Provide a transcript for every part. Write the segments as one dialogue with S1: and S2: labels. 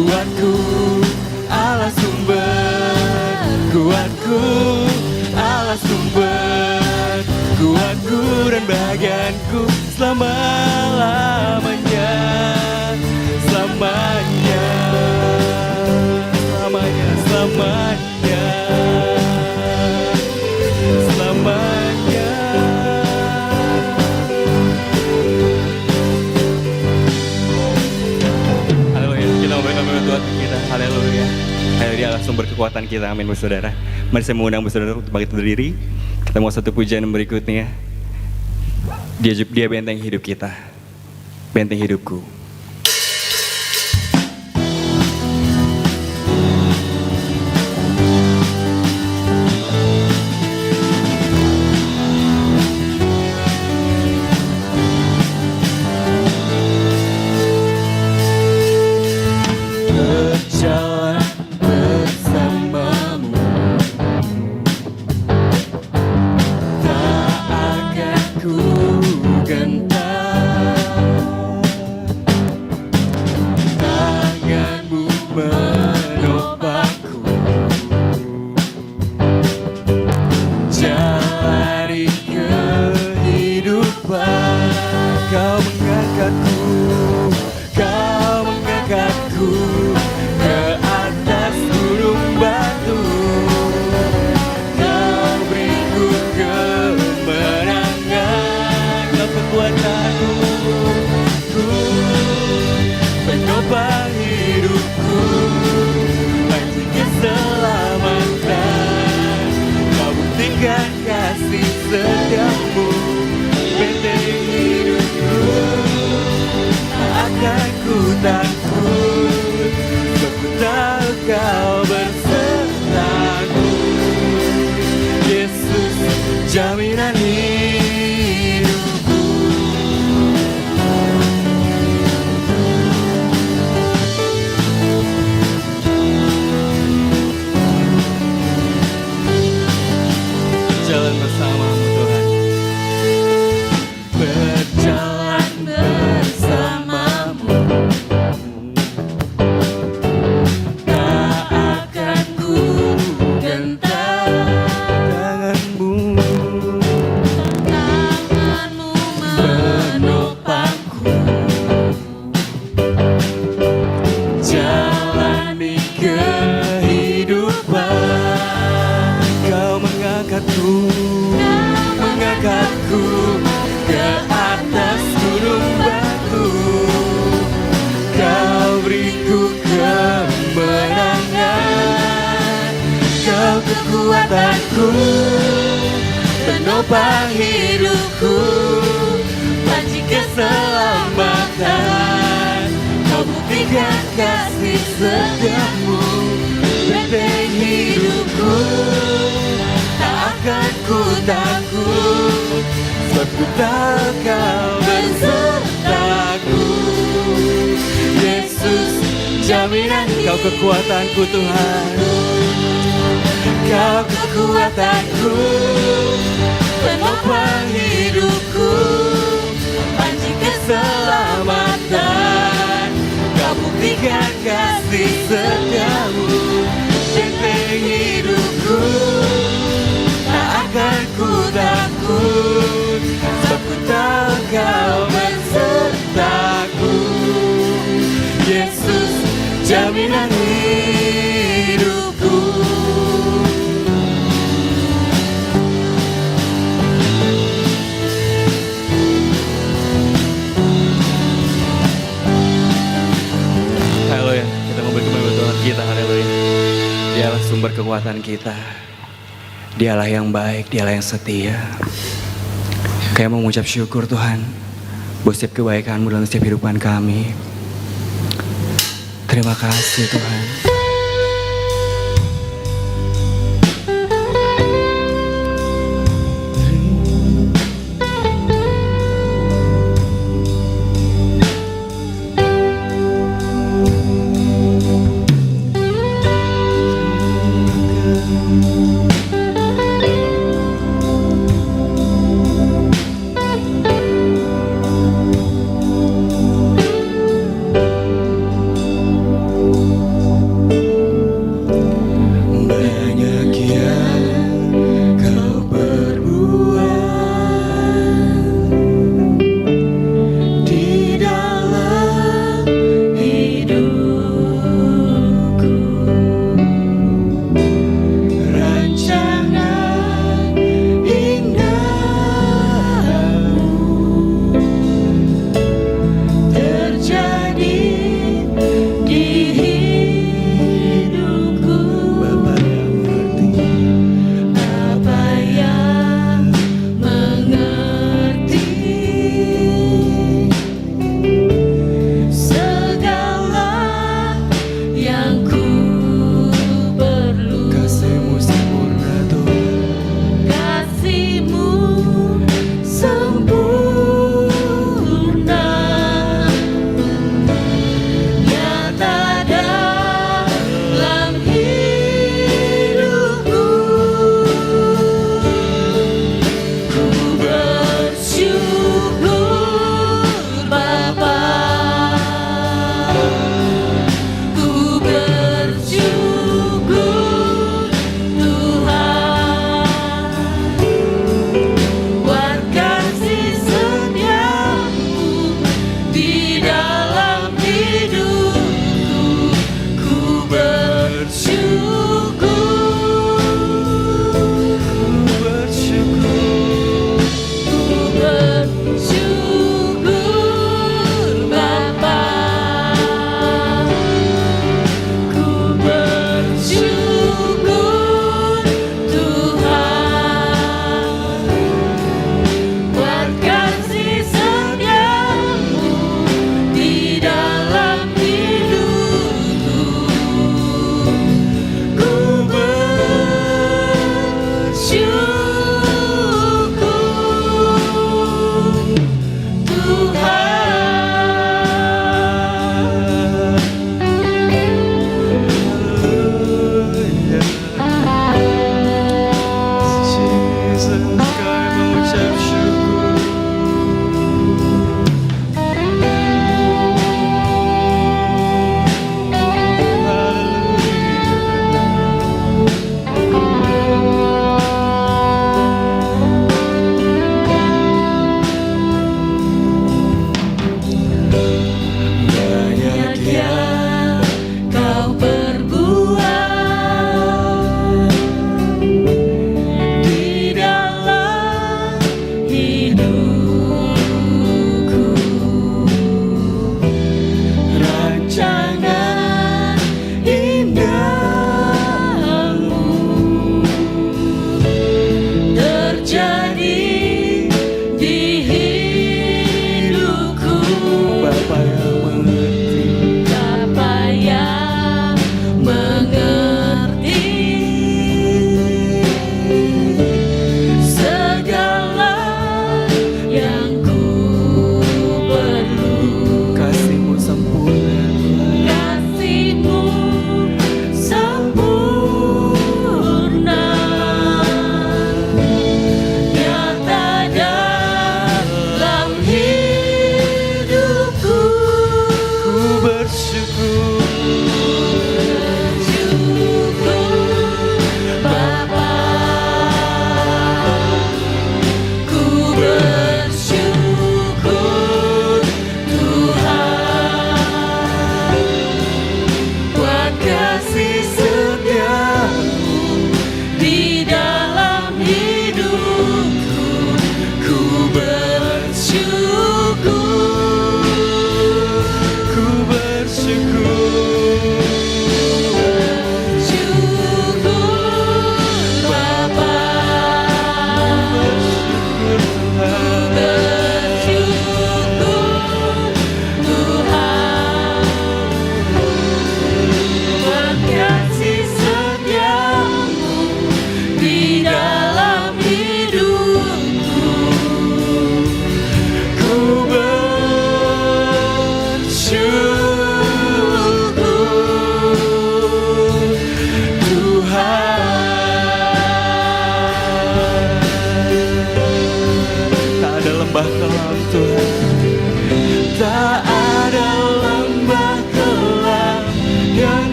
S1: kuatku, Allah sumber kuatku, Allah sumber kuatku dan bahagianku selama-lamanya, selamanya, selamanya, selamanya, selamanya. Haleluya, kita mau berkata Tuhan kita. Haleluya. Haleluya, Allah sumber kekuatan kita. Amin, saudara. Mari saya mengundang saudara untuk bangkit berdiri. Kita mau satu pujian berikutnya. Dia benteng hidup kita, benteng hidupku. Jaminan hidupku. Berjalan bersamamu Tuhan, berjalan bersamamu, tak akan ku gentar. Mengangkatku ke atas gunung batu, kau beriku kemenangan, kau kekuatanku, penopang hidupku, panci keselamatan, kau buktikan kasih setiamu, benteng hidupku. Akan ku takut, sebab ku tahu kau besertaku. Yesus, jaminan kau kekuatanku Tuhan, kau kekuatanku, penopang hidupku, panci keselamatan, kau buktikan kasih setiamu, benteng hidupku. Akan ku takut, sebab ku tahu kau besertaku. Yesus, jaminan hidupku. Haleluya, kita mau berkembang Tuhan kita. Haleluya, dialah sumber kekuatan kita. Dialah yang baik, dialah yang setia. Kami mengucap syukur Tuhan buat setiap kebaikan-Mu dalam setiap kehidupan kami. Terima kasih Tuhan.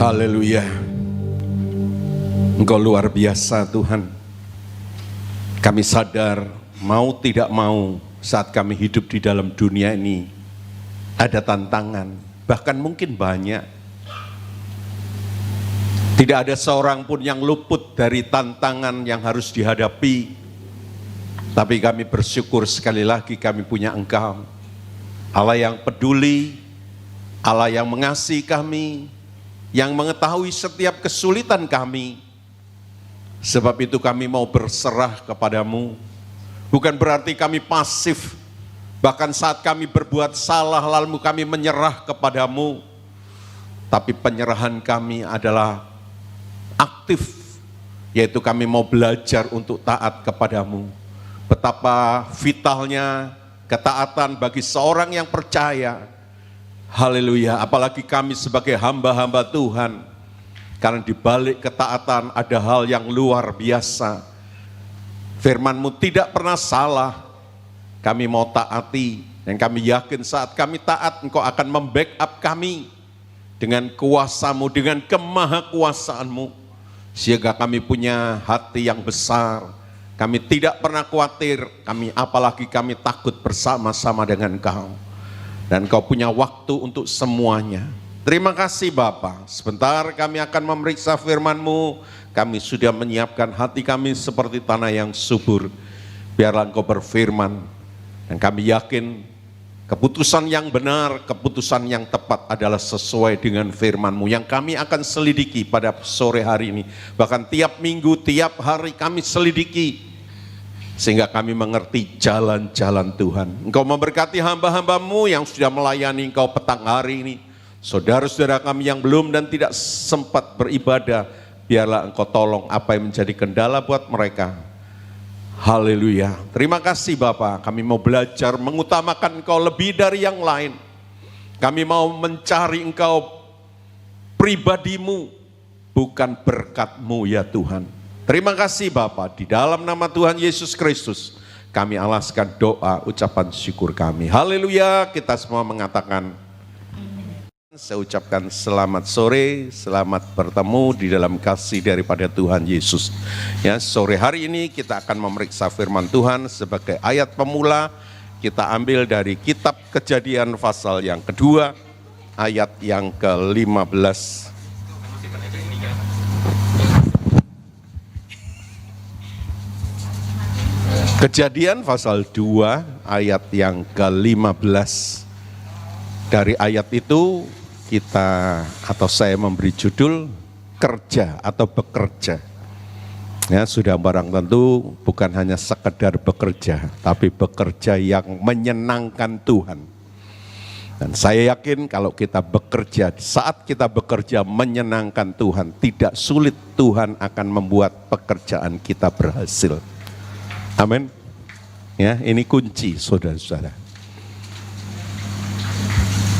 S2: Haleluya. Engkau luar biasa Tuhan. Kami sadar mau tidak mau saat kami hidup di dalam dunia ini ada tantangan, bahkan mungkin banyak. Tidak ada seorang pun yang luput dari tantangan yang harus dihadapi. Tapi kami bersyukur sekali lagi kami punya Engkau. Allah yang peduli, Allah yang mengasihi kami, yang mengetahui setiap kesulitan kami. Sebab itu kami mau berserah kepadamu. Bukan berarti kami pasif. Bahkan saat kami berbuat salah lalu kami menyerah kepadamu. Tapi penyerahan kami adalah aktif, yaitu kami mau belajar untuk taat kepadamu. Betapa vitalnya ketaatan bagi seorang yang percaya. Haleluya, apalagi kami sebagai hamba-hamba Tuhan. Karena di balik ketaatan ada hal yang luar biasa. Firman-Mu tidak pernah salah. Kami mau taati, dan kami yakin saat kami taat Engkau akan membackup kami dengan kuasa-Mu, dengan kemahakuasaan-Mu, sehingga kami punya hati yang besar. Kami tidak pernah khawatir, apalagi kami takut bersama-sama dengan Engkau. Dan Engkau punya waktu untuk semuanya. Terima kasih Bapa. Sebentar kami akan memeriksa firman-Mu. Kami sudah menyiapkan hati kami seperti tanah yang subur. Biarlah Engkau berfirman. Dan kami yakin keputusan yang benar, keputusan yang tepat adalah sesuai dengan firman-Mu yang kami akan selidiki pada sore hari ini. Bahkan tiap minggu, tiap hari kami selidiki sehingga kami mengerti jalan-jalan Tuhan. Engkau memberkati hamba-hamba-Mu yang sudah melayani Engkau petang hari ini. Saudara-saudara kami yang belum dan tidak sempat beribadah, biarlah Engkau tolong apa yang menjadi kendala buat mereka. Haleluya. Terima kasih Bapa. Kami mau belajar mengutamakan Engkau lebih dari yang lain. Kami mau mencari Engkau pribadi-Mu, bukan berkat-Mu ya Tuhan. Terima kasih Bapa. Di dalam nama Tuhan Yesus Kristus kami alaskan doa ucapan syukur kami. Haleluya. Kita semua mengatakan, saya ucapkan selamat sore, selamat bertemu di dalam kasih daripada Tuhan Yesus. Ya, sore hari ini kita akan memeriksa firman Tuhan sebagai ayat pemula. Kita ambil dari kitab Kejadian pasal yang kedua, ayat yang ke-15. Kejadian pasal 2, ayat yang ke-15. Dari ayat itu saya memberi judul kerja atau bekerja. Ya, sudah barang tentu bukan hanya sekedar bekerja, tapi bekerja yang menyenangkan Tuhan. Dan saya yakin kalau kita bekerja, saat kita bekerja menyenangkan Tuhan, tidak sulit Tuhan akan membuat pekerjaan kita berhasil. Amin. Ya, ini kunci saudara-saudara.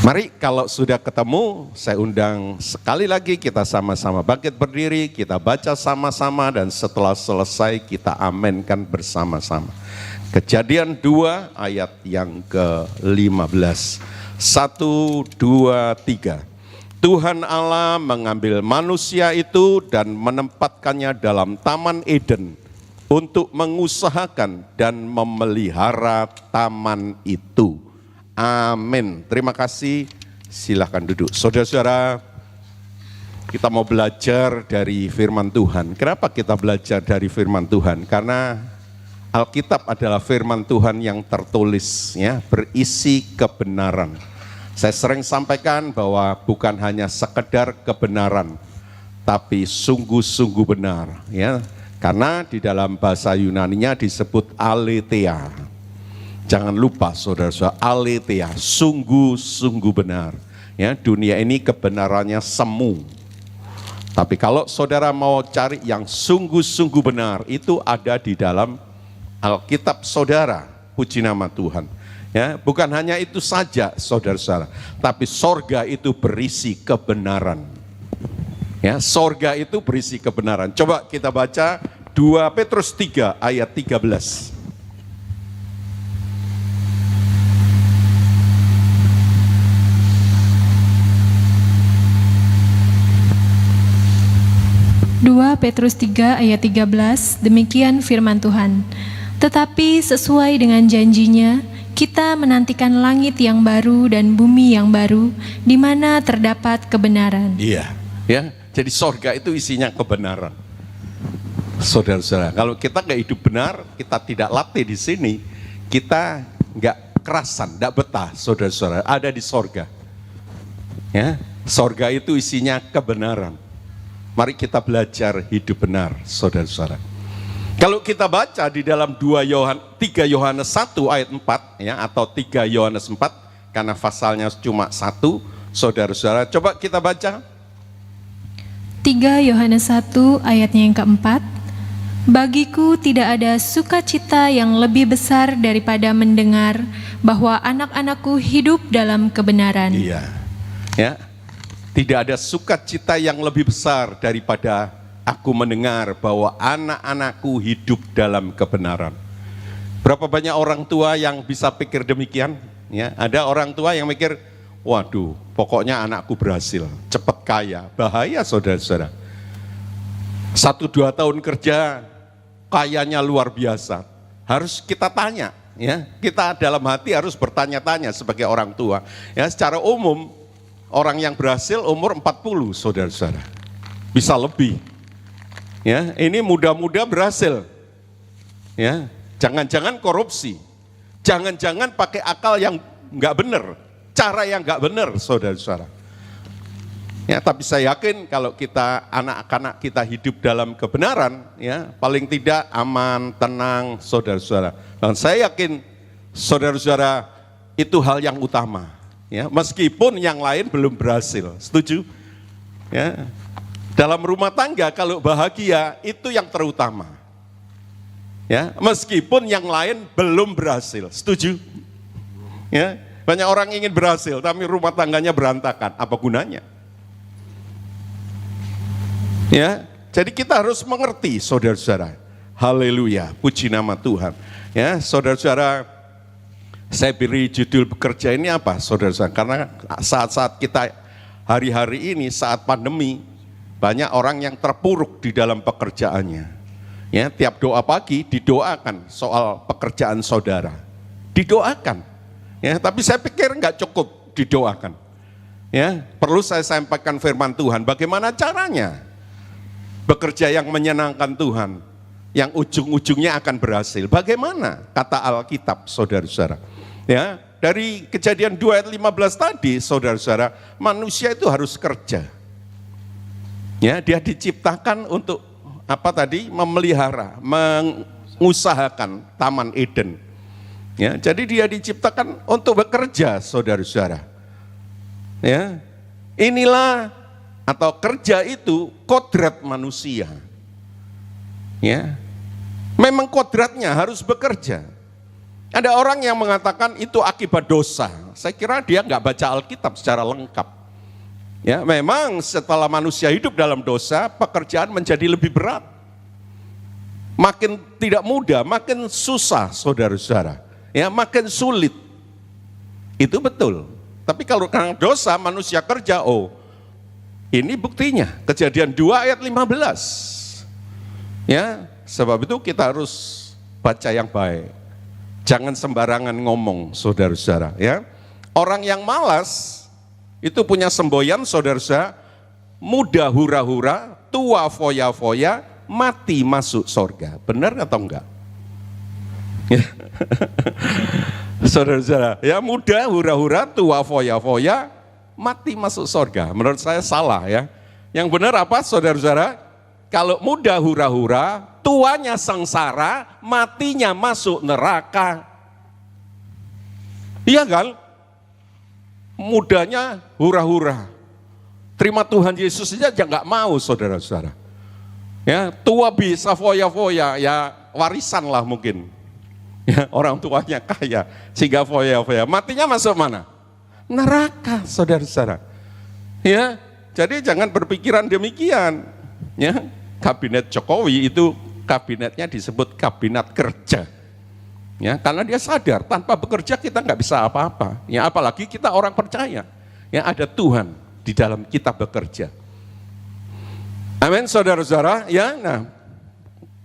S2: Mari kalau sudah ketemu, saya undang sekali lagi kita sama-sama bangkit berdiri, kita baca sama-sama dan setelah selesai kita amenkan bersama-sama. Kejadian 2 ayat yang ke-15. 1, 2, 3. Tuhan Allah mengambil manusia itu dan menempatkannya dalam Taman Eden untuk mengusahakan dan memelihara taman itu. Amin. Terima kasih. Silakan duduk. Saudara-saudara, kita mau belajar dari firman Tuhan. Kenapa kita belajar dari firman Tuhan? Karena Alkitab adalah firman Tuhan yang tertulis, ya, berisi kebenaran. Saya sering sampaikan bahwa bukan hanya sekedar kebenaran, tapi sungguh-sungguh benar, ya. Karena di dalam bahasa Yunaninya disebut aletheia. Jangan lupa saudara-saudara, aletheia, sungguh-sungguh benar. Ya, dunia ini kebenarannya semu. Tapi kalau saudara mau cari yang sungguh-sungguh benar, itu ada di dalam Alkitab saudara. Puji nama Tuhan. Ya, bukan hanya itu saja saudara-saudara, tapi sorga itu berisi kebenaran. Ya, sorga itu berisi kebenaran. Coba kita baca 2 Petrus 3 ayat 13.
S3: Petrus 3 ayat 13, demikian firman Tuhan. Tetapi sesuai dengan janjinya, kita menantikan langit yang baru dan bumi yang baru, di mana terdapat kebenaran.
S2: Iya, ya. Jadi sorga itu isinya kebenaran. Saudara-saudara, kalau kita nggak hidup benar, kita tidak latih di sini, kita nggak kerasan, nggak betah. Saudara-saudara, ada di sorga. Ya, sorga itu isinya kebenaran. Mari kita belajar hidup benar, saudara-saudara. Kalau kita baca di dalam 3 Yohanes 1 ayat 4, ya, atau 3 Yohanes 4, karena pasalnya cuma 1, saudara-saudara, coba kita baca.
S3: 3 Yohanes 1 ayatnya yang keempat. Bagiku tidak ada sukacita yang lebih besar daripada mendengar bahwa anak-anakku hidup dalam kebenaran.
S2: Iya. Ya. Tidak ada sukacita yang lebih besar daripada aku mendengar bahwa anak-anakku hidup dalam kebenaran. Berapa banyak orang tua yang bisa pikir demikian? Ya, ada orang tua yang mikir, waduh, pokoknya anakku berhasil, cepat kaya. Bahaya, saudara-saudara. 1-2 tahun kerja, kayanya luar biasa. Harus kita tanya, ya. Kita dalam hati harus bertanya-tanya sebagai orang tua. Ya, secara umum orang yang berhasil umur 40, saudara-saudara. Bisa lebih. Ya, ini muda-muda berhasil. Ya, jangan-jangan korupsi. Jangan-jangan pakai akal yang enggak benar, cara yang enggak benar, saudara-saudara. Ya, tapi saya yakin kalau kita, anak-anak kita hidup dalam kebenaran, ya, paling tidak aman, tenang, saudara-saudara. Dan saya yakin, saudara-saudara, itu hal yang utama. Ya, meskipun yang lain belum berhasil, setuju? Ya, dalam rumah tangga kalau bahagia itu yang terutama. Ya, meskipun yang lain belum berhasil, setuju? Ya, banyak orang ingin berhasil, tapi rumah tangganya berantakan. Apa gunanya? Ya, jadi kita harus mengerti, saudara-saudara. Haleluya, puji nama Tuhan. Ya, saudara-saudara, saya beri judul bekerja ini apa, saudara-saudara? Karena saat-saat kita hari-hari ini, saat pandemi, banyak orang yang terpuruk di dalam pekerjaannya. Ya, tiap doa pagi didoakan soal pekerjaan saudara. Didoakan. Ya, tapi saya pikir enggak cukup didoakan. Ya, perlu saya sampaikan firman Tuhan. Bagaimana caranya bekerja yang menyenangkan Tuhan, yang ujung-ujungnya akan berhasil? Bagaimana kata Alkitab, saudara-saudara? Ya, dari Kejadian 2 ayat 15 tadi, saudara-saudara, manusia itu harus kerja. Ya, dia diciptakan untuk apa tadi? Memelihara, mengusahakan Taman Eden. Ya, jadi dia diciptakan untuk bekerja, saudara-saudara. Ya, inilah atau kerja itu kodrat manusia. Ya, memang kodratnya harus bekerja. Ada orang yang mengatakan itu akibat dosa. Saya kira dia nggak baca Alkitab secara lengkap. Ya, memang setelah manusia hidup dalam dosa, pekerjaan menjadi lebih berat. Makin tidak mudah, makin susah, saudara-saudara. Ya, makin sulit. Itu betul. Tapi kalau karena dosa manusia kerja, ini buktinya, Kejadian 2 ayat 15. Ya, sebab itu kita harus baca yang baik. Jangan sembarangan ngomong, saudara-saudara, ya. Orang yang malas itu punya semboyan, saudara-saudara, muda hura-hura, tua foya-foya, mati masuk sorga. Benar atau enggak? Ya. Saudara-saudara, ya, muda hura-hura, tua foya-foya, mati masuk sorga. Menurut saya salah, ya. Yang benar apa, saudara-saudara? Kalau muda hura-hura, tuanya sengsara, matinya masuk neraka. Iya kan? Mudanya hura-hura. Terima Tuhan Yesus saja nggak mau, saudara-saudara. Ya, tua bisa foya-foya, ya warisan lah mungkin. Ya, orang tuanya kaya, sehingga foya-foya. Matinya masuk mana? Neraka, saudara-saudara. Ya, jadi jangan berpikiran demikian. Ya, kabinet Jokowi itu kabinetnya disebut kabinet kerja. Ya, karena dia sadar tanpa bekerja kita nggak bisa apa-apa. Ya, apalagi kita orang percaya. Ya, ada Tuhan di dalam kita bekerja. Amin, saudara-saudara. Ya, nah,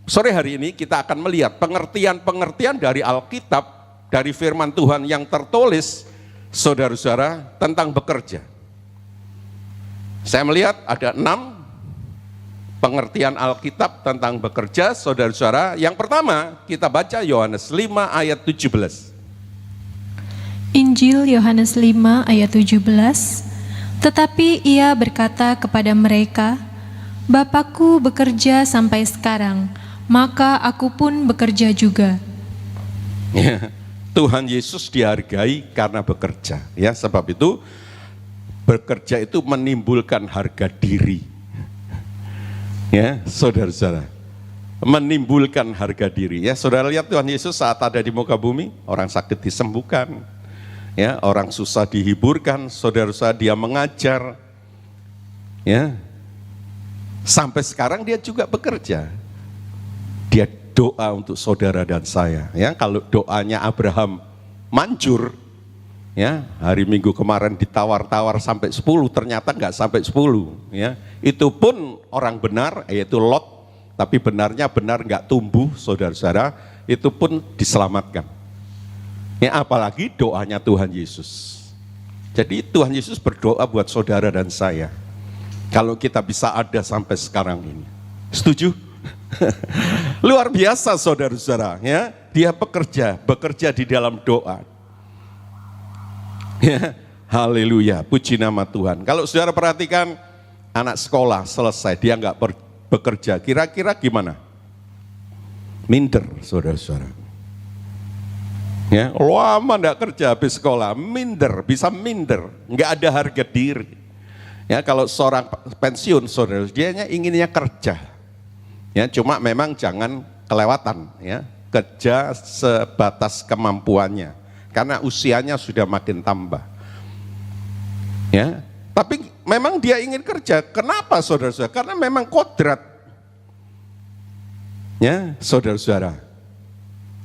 S2: sore hari ini kita akan melihat pengertian-pengertian dari Alkitab, dari firman Tuhan yang tertulis, saudara-saudara, tentang bekerja. Saya melihat ada 6 pengertian Alkitab tentang bekerja, saudara-saudara. Yang pertama, kita baca Yohanes 5 ayat 17.
S3: Injil Yohanes 5 ayat 17. Tetapi ia berkata kepada mereka, Bapakku bekerja sampai sekarang, maka aku pun bekerja juga.
S2: Ya, Tuhan Yesus dihargai karena bekerja. Ya, sebab itu bekerja itu menimbulkan harga diri. Ya, saudara-saudara, menimbulkan harga diri. Ya, saudara lihat Tuhan Yesus saat ada di muka bumi, orang sakit disembuhkan, ya, orang susah dihiburkan, saudara-saudara, dia mengajar, ya, sampai sekarang dia juga bekerja. Dia doa untuk saudara dan saya. Ya, kalau doanya Abraham manjur, ya, hari Minggu kemarin ditawar-tawar sampai 10, ternyata nggak sampai 10. Ya, itu pun orang benar, yaitu Lot, tapi benarnya benar nggak tumbuh, saudara-saudara, itu pun diselamatkan. Ya, apalagi doanya Tuhan Yesus. Jadi Tuhan Yesus berdoa buat saudara dan saya. Kalau kita bisa ada sampai sekarang ini. Setuju? Luar biasa saudara-saudara, ya. Dia bekerja di dalam doa. Ya, haleluya, puji nama Tuhan. Kalau saudara perhatikan anak sekolah selesai, dia nggak bekerja, kira-kira gimana? Minder, saudara-saudara. Ya, lama nggak kerja habis sekolah, minder, bisa minder, nggak ada harga diri. Ya, kalau seorang pensiun, saudara, dia inginnya kerja. Ya, cuma memang jangan kelewatan, ya, kerja sebatas kemampuannya, karena usianya sudah makin tambah. Ya, tapi memang dia ingin kerja. Kenapa, saudara-saudara? Karena memang kodrat. Ya, saudara-saudara.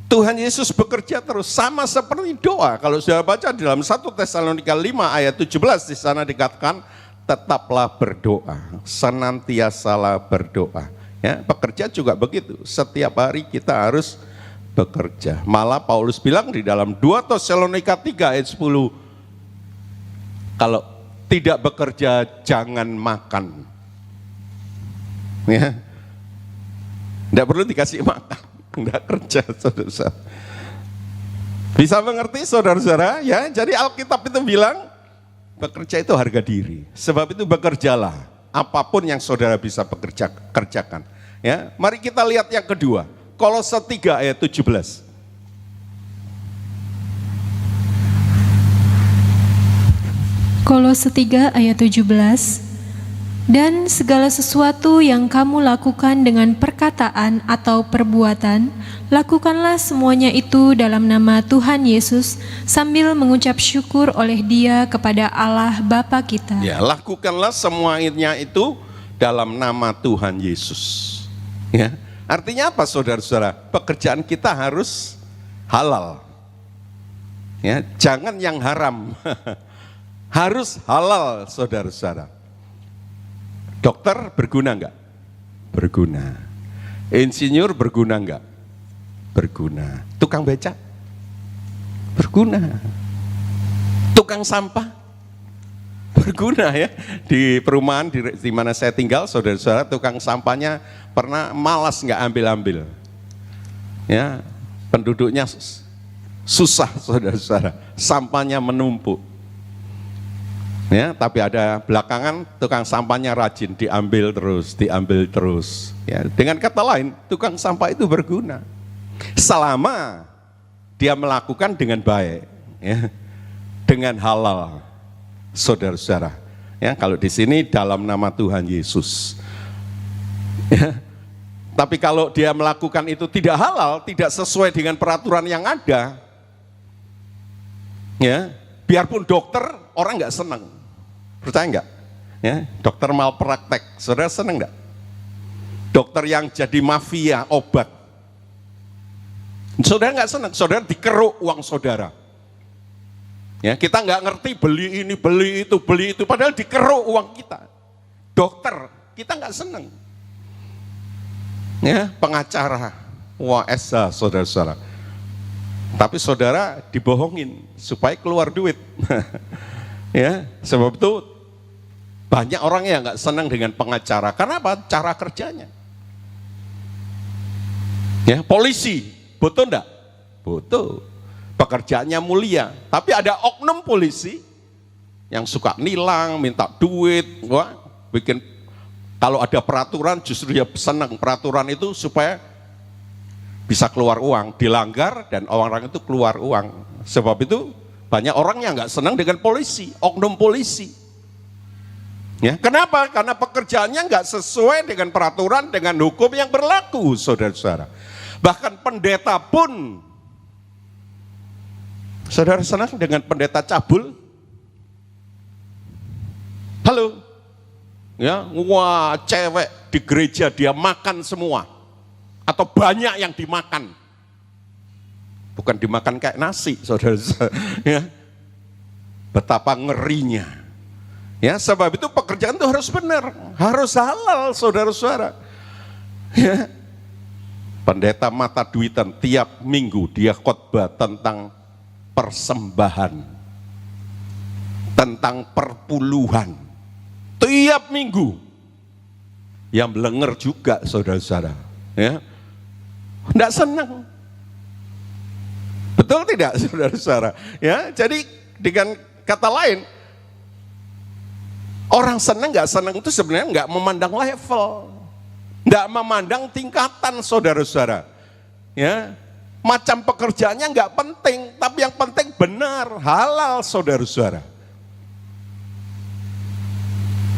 S2: Tuhan Yesus bekerja terus, sama seperti doa. Kalau saudara baca di dalam 1 Tesalonika 5 ayat 17, di sana dikatakan, tetaplah berdoa, senantiasalah berdoa. Ya, bekerja juga begitu, setiap hari kita harus bekerja. Malah Paulus bilang di dalam 2 Tesalonika 3 ayat 10, kalau tidak bekerja jangan makan. Ya, tidak perlu dikasih makan, tidak kerja, saudara-saudara. Bisa mengerti saudara-saudara? Ya, jadi Alkitab itu bilang bekerja itu harga diri. Sebab itu bekerjalah, apapun yang saudara bisa kerjakan. Ya, mari kita lihat yang kedua, Kolose 3 ayat 17.
S3: Kolose 3 ayat 17. Dan segala sesuatu yang kamu lakukan dengan perkataan atau perbuatan, lakukanlah semuanya itu dalam nama Tuhan Yesus, sambil mengucap syukur oleh Dia kepada Allah Bapa kita.
S2: Ya, lakukanlah semuanya itu dalam nama Tuhan Yesus. Ya, artinya apa, saudara-saudara? Pekerjaan kita harus halal. Ya, jangan yang haram. Harus halal, saudara-saudara. Dokter berguna enggak? Berguna. Insinyur berguna enggak? Berguna. Tukang beca? Berguna. Tukang sampah? Berguna, ya. Di perumahan di mana saya tinggal, saudara-saudara, tukang sampahnya pernah malas enggak ambil-ambil. Ya, penduduknya susah, saudara-saudara. Sampahnya menumpuk. Ya, tapi ada belakangan tukang sampahnya rajin, diambil terus. Ya, dengan kata lain, tukang sampah itu berguna selama dia melakukan dengan baik, ya, dengan halal, saudara-saudara. Ya, kalau di sini dalam nama Tuhan Yesus. Ya, tapi kalau dia melakukan itu tidak halal, tidak sesuai dengan peraturan yang ada, ya, biarpun dokter, orang nggak senang. Percaya enggak? Ya, dokter malpraktek, saudara senang enggak? Dokter yang jadi mafia obat, saudara enggak senang, saudara dikeruk uang saudara. Ya, kita enggak ngerti beli ini, beli itu, padahal dikeruk uang kita. Dokter, kita enggak senang. Ya, pengacara, wah esa, saudara-saudara. Tapi saudara dibohongin supaya keluar duit. Ya, sebab itu Banyak orang yang nggak senang dengan pengacara. Karena apa? Cara kerjanya. Ya, polisi, butuh enggak? Butuh. Pekerjaannya mulia. Tapi ada oknum polisi yang suka nilang, minta duit, wah, bikin, kalau ada peraturan justru dia senang peraturan itu supaya bisa keluar uang, dilanggar dan orang itu keluar uang. Sebab itu banyak orang yang nggak senang dengan polisi, oknum polisi. Ya, kenapa? Karena pekerjaannya nggak sesuai dengan peraturan, dengan hukum yang berlaku, saudara-saudara. Bahkan pendeta pun, saudara senang dengan pendeta cabul? Halo? Ya, wah, cewek di gereja dia makan semua. Atau banyak yang dimakan. Bukan dimakan kayak nasi, saudara-saudara. Ya. Betapa ngerinya. Ya, sebab itu pekerjaan itu harus benar, harus halal, saudara-saudara. Ya. Pendeta mata duitan tiap minggu dia khotbah tentang persembahan, tentang perpuluhan. Tiap minggu. Yang belenger juga, saudara-saudara. Ya. Enggak senang. Betul tidak, saudara-saudara? Ya, jadi dengan kata lain, orang senang nggak senang itu sebenarnya nggak memandang level, nggak memandang tingkatan, saudara-saudara. Ya, macam pekerjaannya nggak penting, tapi yang penting benar, halal, saudara-saudara.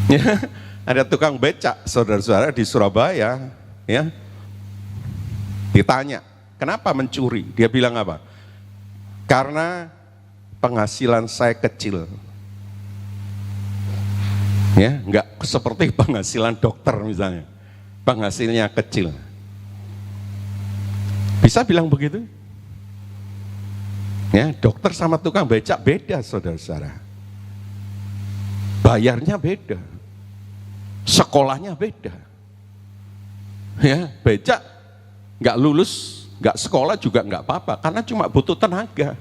S2: Ya, ada tukang becak, saudara-saudara, di Surabaya, ya, ditanya, kenapa mencuri? Dia bilang apa? Karena penghasilan saya kecil. Ya, enggak seperti penghasilan dokter misalnya, penghasilnya kecil. Bisa bilang begitu? Ya, dokter sama tukang becak beda, saudara-saudara. Bayarnya beda, sekolahnya beda. Ya, becak nggak lulus, nggak sekolah juga nggak apa-apa, karena cuma butuh tenaga.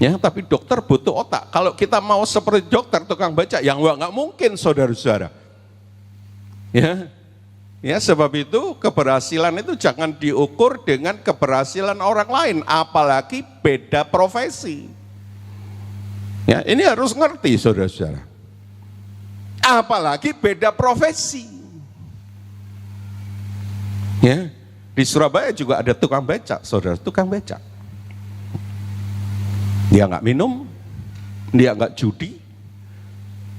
S2: Ya, tapi dokter butuh otak. Kalau kita mau seperti dokter tukang baca, yang nggak mungkin, saudara-saudara. Ya, ya, sebab itu keberhasilan itu jangan diukur dengan keberhasilan orang lain, apalagi beda profesi. Ya, ini harus ngerti, saudara-saudara. Apalagi beda profesi. Ya, di Surabaya juga ada tukang becak, saudara, tukang becak. Dia nggak minum, dia nggak judi,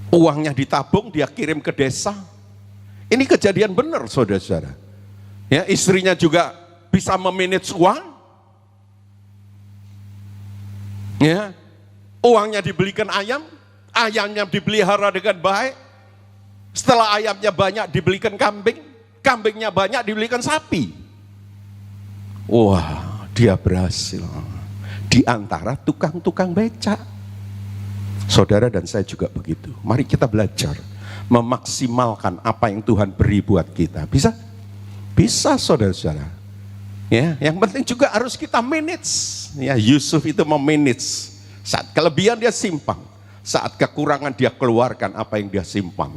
S2: uangnya ditabung, dia kirim ke desa. Ini kejadian benar, saudara-saudara. Ya, istrinya juga bisa memanage uang. Ya, uangnya dibelikan ayam, ayamnya dipelihara dengan baik. Setelah ayamnya banyak dibelikan kambing, kambingnya banyak dibelikan sapi. Wah, dia berhasil. Di antara tukang-tukang becak. Saudara dan saya juga begitu. Mari kita belajar memaksimalkan apa yang Tuhan beri buat kita. Bisa? Bisa, saudara-saudara. Ya, yang penting juga harus kita manage. Ya, Yusuf itu memanage. Saat kelebihan dia simpan, saat kekurangan dia keluarkan apa yang dia simpan.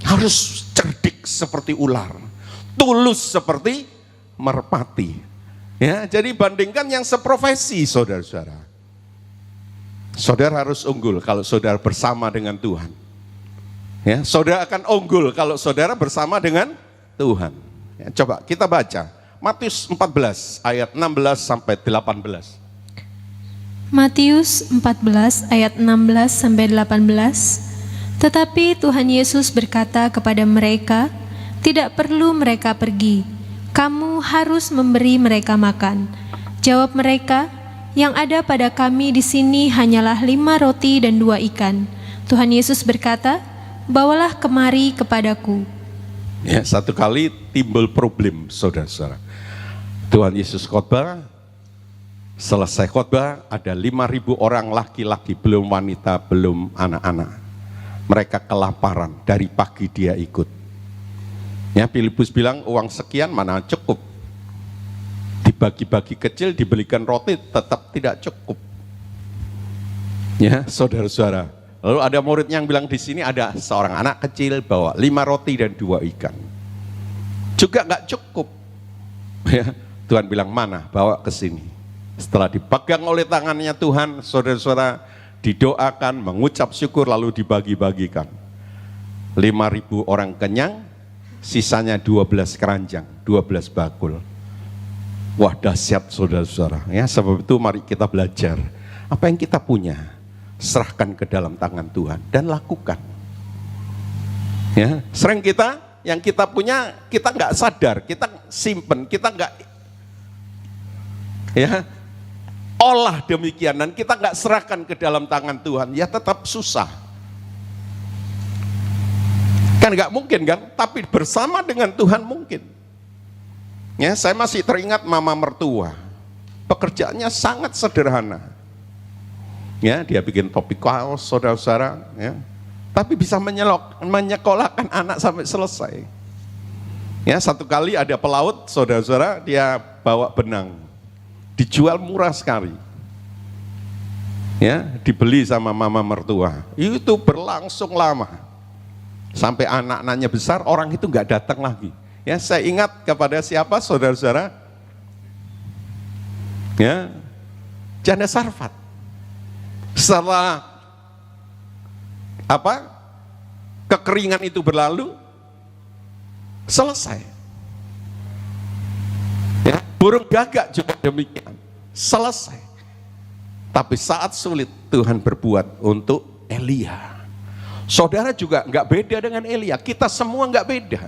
S2: Harus cerdik seperti ular, tulus seperti merpati. Ya, jadi bandingkan yang seprofesi, saudara-saudara. Saudara harus unggul kalau saudara bersama dengan Tuhan. Ya, saudara akan unggul kalau saudara bersama dengan Tuhan. Ya, coba kita baca Matius 14 ayat 16 sampai 18.
S3: Matius 14 ayat 16 sampai 18. Tetapi Tuhan Yesus berkata kepada mereka, tidak perlu mereka pergi. Kamu harus memberi mereka makan. Jawab mereka, yang ada pada kami di sini hanyalah 5 roti dan 2 ikan. Tuhan Yesus berkata, bawalah kemari kepadaku.
S2: Ya, satu kali timbul problem, saudara-saudara. Tuhan Yesus khotbah, selesai khotbah ada 5.000 orang laki-laki, belum wanita, belum anak-anak. Mereka kelaparan, dari pagi dia ikut. Ya, Filipus bilang uang sekian mana cukup. Dibagi-bagi kecil, dibelikan roti tetap tidak cukup. Ya, saudara-saudara, Lalu ada muridnya yang bilang di sini ada seorang anak kecil bawa 5 roti dan 2 ikan. Juga nggak cukup. Ya, Tuhan bilang mana? Bawa ke sini. Setelah dipegang oleh tangannya Tuhan, saudara-saudara, didoakan, mengucap syukur lalu dibagi-bagikan. 5.000 orang kenyang, sisanya 12 keranjang, 12 bakul. Wah, dahsyat saudara-saudara. Ya, sebab itu mari kita belajar. Apa yang kita punya, serahkan ke dalam tangan Tuhan dan lakukan. Ya, sering kita yang kita punya kita nggak sadar, kita simpen, kita nggak ya olah demikian dan kita nggak serahkan ke dalam tangan Tuhan, ya tetap susah. Kan nggak mungkin kan? Tapi bersama dengan Tuhan mungkin. Ya, saya masih teringat mama mertua, pekerjaannya sangat sederhana. Ya, dia bikin topi kaos, saudara-saudara, ya. Tapi bisa menyekolahkan anak sampai selesai. Ya, satu kali ada pelaut, saudara-saudara, dia bawa benang, dijual murah sekali. Ya, dibeli sama mama mertua. Itu berlangsung lama, sampai anak-anaknya besar, orang itu nggak datang lagi. Ya, saya ingat kepada siapa, saudara-saudara? Ya, Janda Sarfat. Setelah kekeringan itu berlalu, selesai. Ya, burung gagak juga demikian, selesai. Tapi saat sulit Tuhan berbuat untuk Elia. Saudara juga nggak beda dengan Elia, kita semua nggak beda.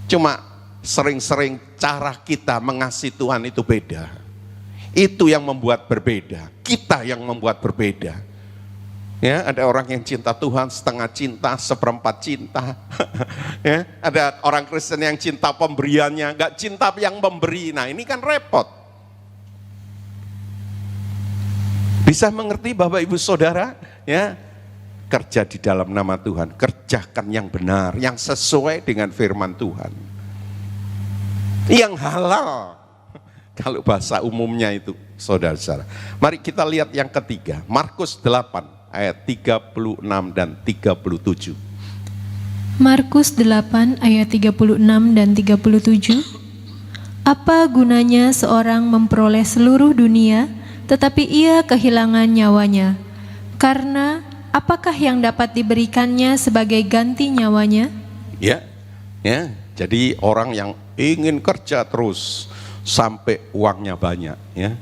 S2: Cuma sering-sering cara kita mengasihi Tuhan itu beda. Itu yang membuat berbeda, kita yang membuat berbeda. Ya, ada orang yang cinta Tuhan setengah cinta, seperempat cinta. Ya, ada orang Kristen yang cinta pemberiannya, nggak cinta yang memberi. Nah, ini kan repot. Bisa mengerti Bapak Ibu Saudara? Ya, kerja di dalam nama Tuhan, kerjakan yang benar, yang sesuai dengan firman Tuhan, yang halal. Kalau bahasa umumnya itu, saudara-saudara. Mari kita lihat yang ketiga, Markus 8 ayat 36 dan 37.
S3: Markus 8 ayat 36 dan 37. Apa gunanya seorang memperoleh seluruh dunia, tetapi ia kehilangan nyawanya? Karena apakah yang dapat diberikannya sebagai ganti nyawanya? Ya,
S2: jadi orang yang ingin kerja terus sampai uangnya banyak, ya.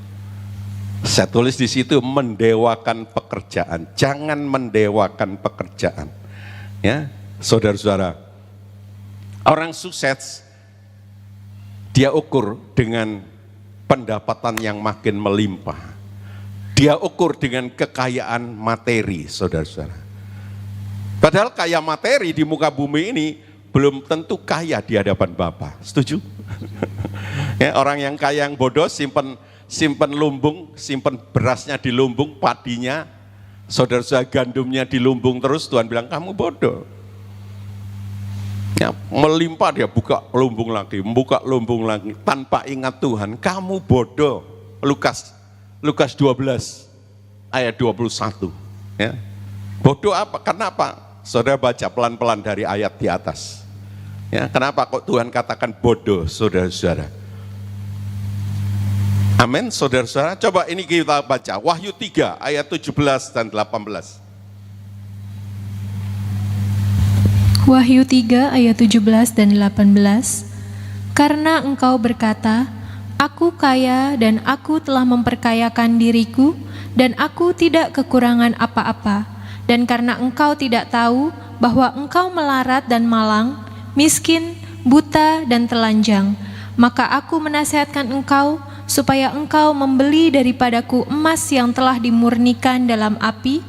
S2: Saya tulis di situ, mendewakan pekerjaan. Jangan mendewakan pekerjaan. Ya, saudara-saudara. Orang sukses dia ukur dengan pendapatan yang makin melimpah. Dia ukur dengan kekayaan materi, saudara-saudara. Padahal kaya materi di muka bumi ini belum tentu kaya di hadapan Bapa. Setuju? Ya, orang yang kaya yang bodoh simpen lumbung, simpen berasnya di lumbung, padinya, saudara-saudara, gandumnya di lumbung terus. Tuhan bilang kamu bodoh. Ya, melimpah dia buka lumbung lagi tanpa ingat Tuhan. Kamu bodoh. Lukas 12 ayat 21. Ya. Bodoh apa? Kenapa? Saudara baca pelan-pelan dari ayat di atas. Ya, kenapa kok Tuhan katakan bodoh, saudara-saudara? Amin, saudara-saudara. Coba ini kita baca, Wahyu 3 ayat 17 dan 18.
S3: Wahyu 3 ayat 17 dan 18. Karena engkau berkata, aku kaya dan aku telah memperkayakan diriku dan aku tidak kekurangan apa-apa. Dan karena engkau tidak tahu bahwa engkau melarat dan malang, miskin, buta, dan telanjang, maka aku menasihatkan engkau supaya engkau membeli daripadaku emas yang telah dimurnikan dalam api,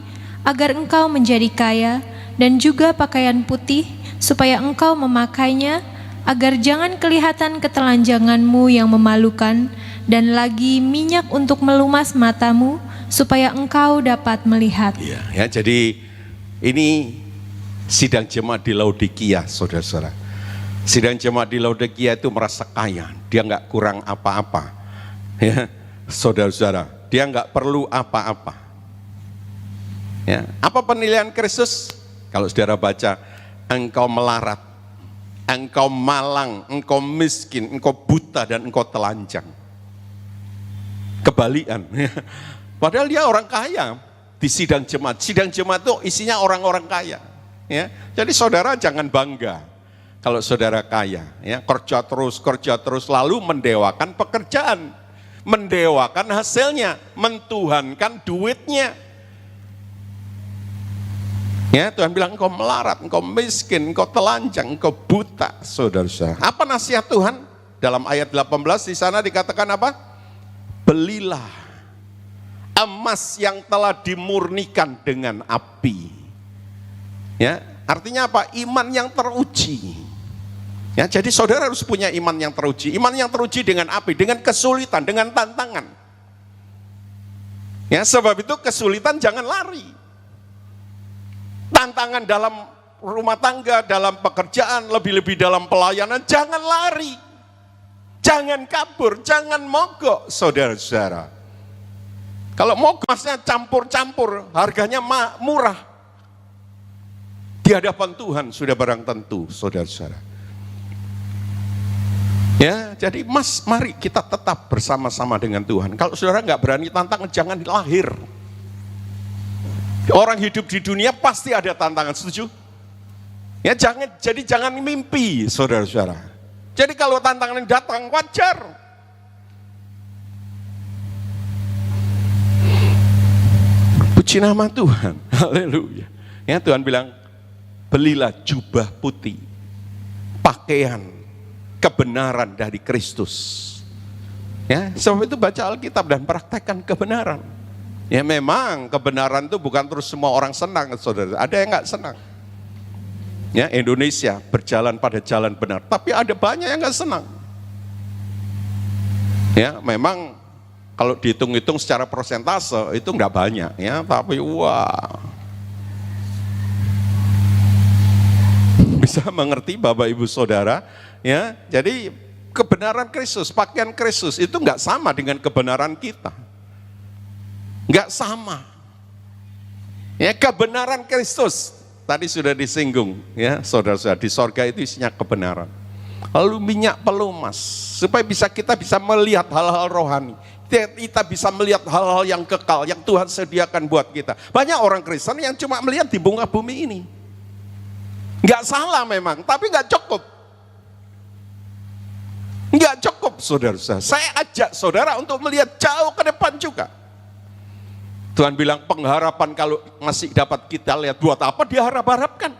S3: agar engkau menjadi kaya, dan juga pakaian putih, supaya engkau memakainya, agar jangan kelihatan ketelanjanganmu yang memalukan, dan lagi minyak untuk melumas matamu, supaya engkau dapat melihat.
S2: Ya, jadi ini sidang jemaat di Laodikia, saudara-saudara. Sidang jemaat di Laodikia itu merasa kaya, dia nggak kurang apa-apa. Ya, saudara-saudara, dia nggak perlu apa-apa. Ya, apa penilaian Kristus? Kalau saudara baca, engkau melarat, engkau malang, engkau miskin, engkau buta, dan engkau telanjang. Kebalikan. Padahal dia orang kaya di sidang jemaat. Sidang jemaat itu isinya orang-orang kaya. Ya, jadi saudara jangan bangga kalau saudara kaya. Ya, kerja terus, lalu mendewakan pekerjaan, mendewakan hasilnya, mentuhankan duitnya. Ya, Tuhan bilang engkau melarat, engkau miskin, engkau telanjang, engkau buta, saudara-saudara. Apa nasihat Tuhan? Dalam ayat 18 di sana dikatakan apa? Belilah emas yang telah dimurnikan dengan api. Ya, artinya apa? Iman yang teruji. Ya, jadi saudara harus punya iman yang teruji. Iman yang teruji dengan api, dengan kesulitan, dengan tantangan. Ya, sebab itu kesulitan jangan lari. Tantangan dalam rumah tangga, dalam pekerjaan, lebih-lebih dalam pelayanan, jangan lari. Jangan kabur, jangan mogok, saudara-saudara. Kalau mogok maksudnya campur-campur, harganya murah. Di hadapan Tuhan sudah barang tentu, saudara-saudara. Ya, jadi mari kita tetap bersama-sama dengan Tuhan. Kalau saudara nggak berani tantangan, jangan lahir. Orang hidup di dunia pasti ada tantangan, setuju? Ya, jangan mimpi, saudara-saudara. Jadi kalau tantangan datang, wajar. Puji nama Tuhan, haleluya. Ya, Tuhan bilang, belilah jubah putih, pakaian kebenaran dari Kristus. Ya, sebab itu baca Alkitab dan praktekkan kebenaran. Ya, memang kebenaran itu bukan terus semua orang senang, saudara. Ada yang nggak senang. Ya, Indonesia berjalan pada jalan benar, tapi ada banyak yang nggak senang. Ya, memang kalau dihitung-hitung secara persentase itu nggak banyak, ya, tapi wah, bisa mengerti Bapak Ibu Saudara, ya. Jadi kebenaran Kristus, pakaian Kristus itu nggak sama dengan kebenaran kita. Nggak sama. Ya, kebenaran Kristus tadi sudah disinggung, ya, saudara-saudara, di sorga itu isinya kebenaran. Lalu minyak pelumas, supaya kita bisa melihat hal-hal rohani. Kita bisa melihat hal-hal yang kekal, yang Tuhan sediakan buat kita. Banyak orang Kristen yang cuma melihat di muka bumi ini. Nggak salah memang, tapi nggak cukup. Nggak cukup, saudara-saudara. Saya ajak saudara untuk melihat jauh ke depan juga. Tuhan bilang pengharapan kalau masih dapat kita lihat, buat apa diharap-harapkan?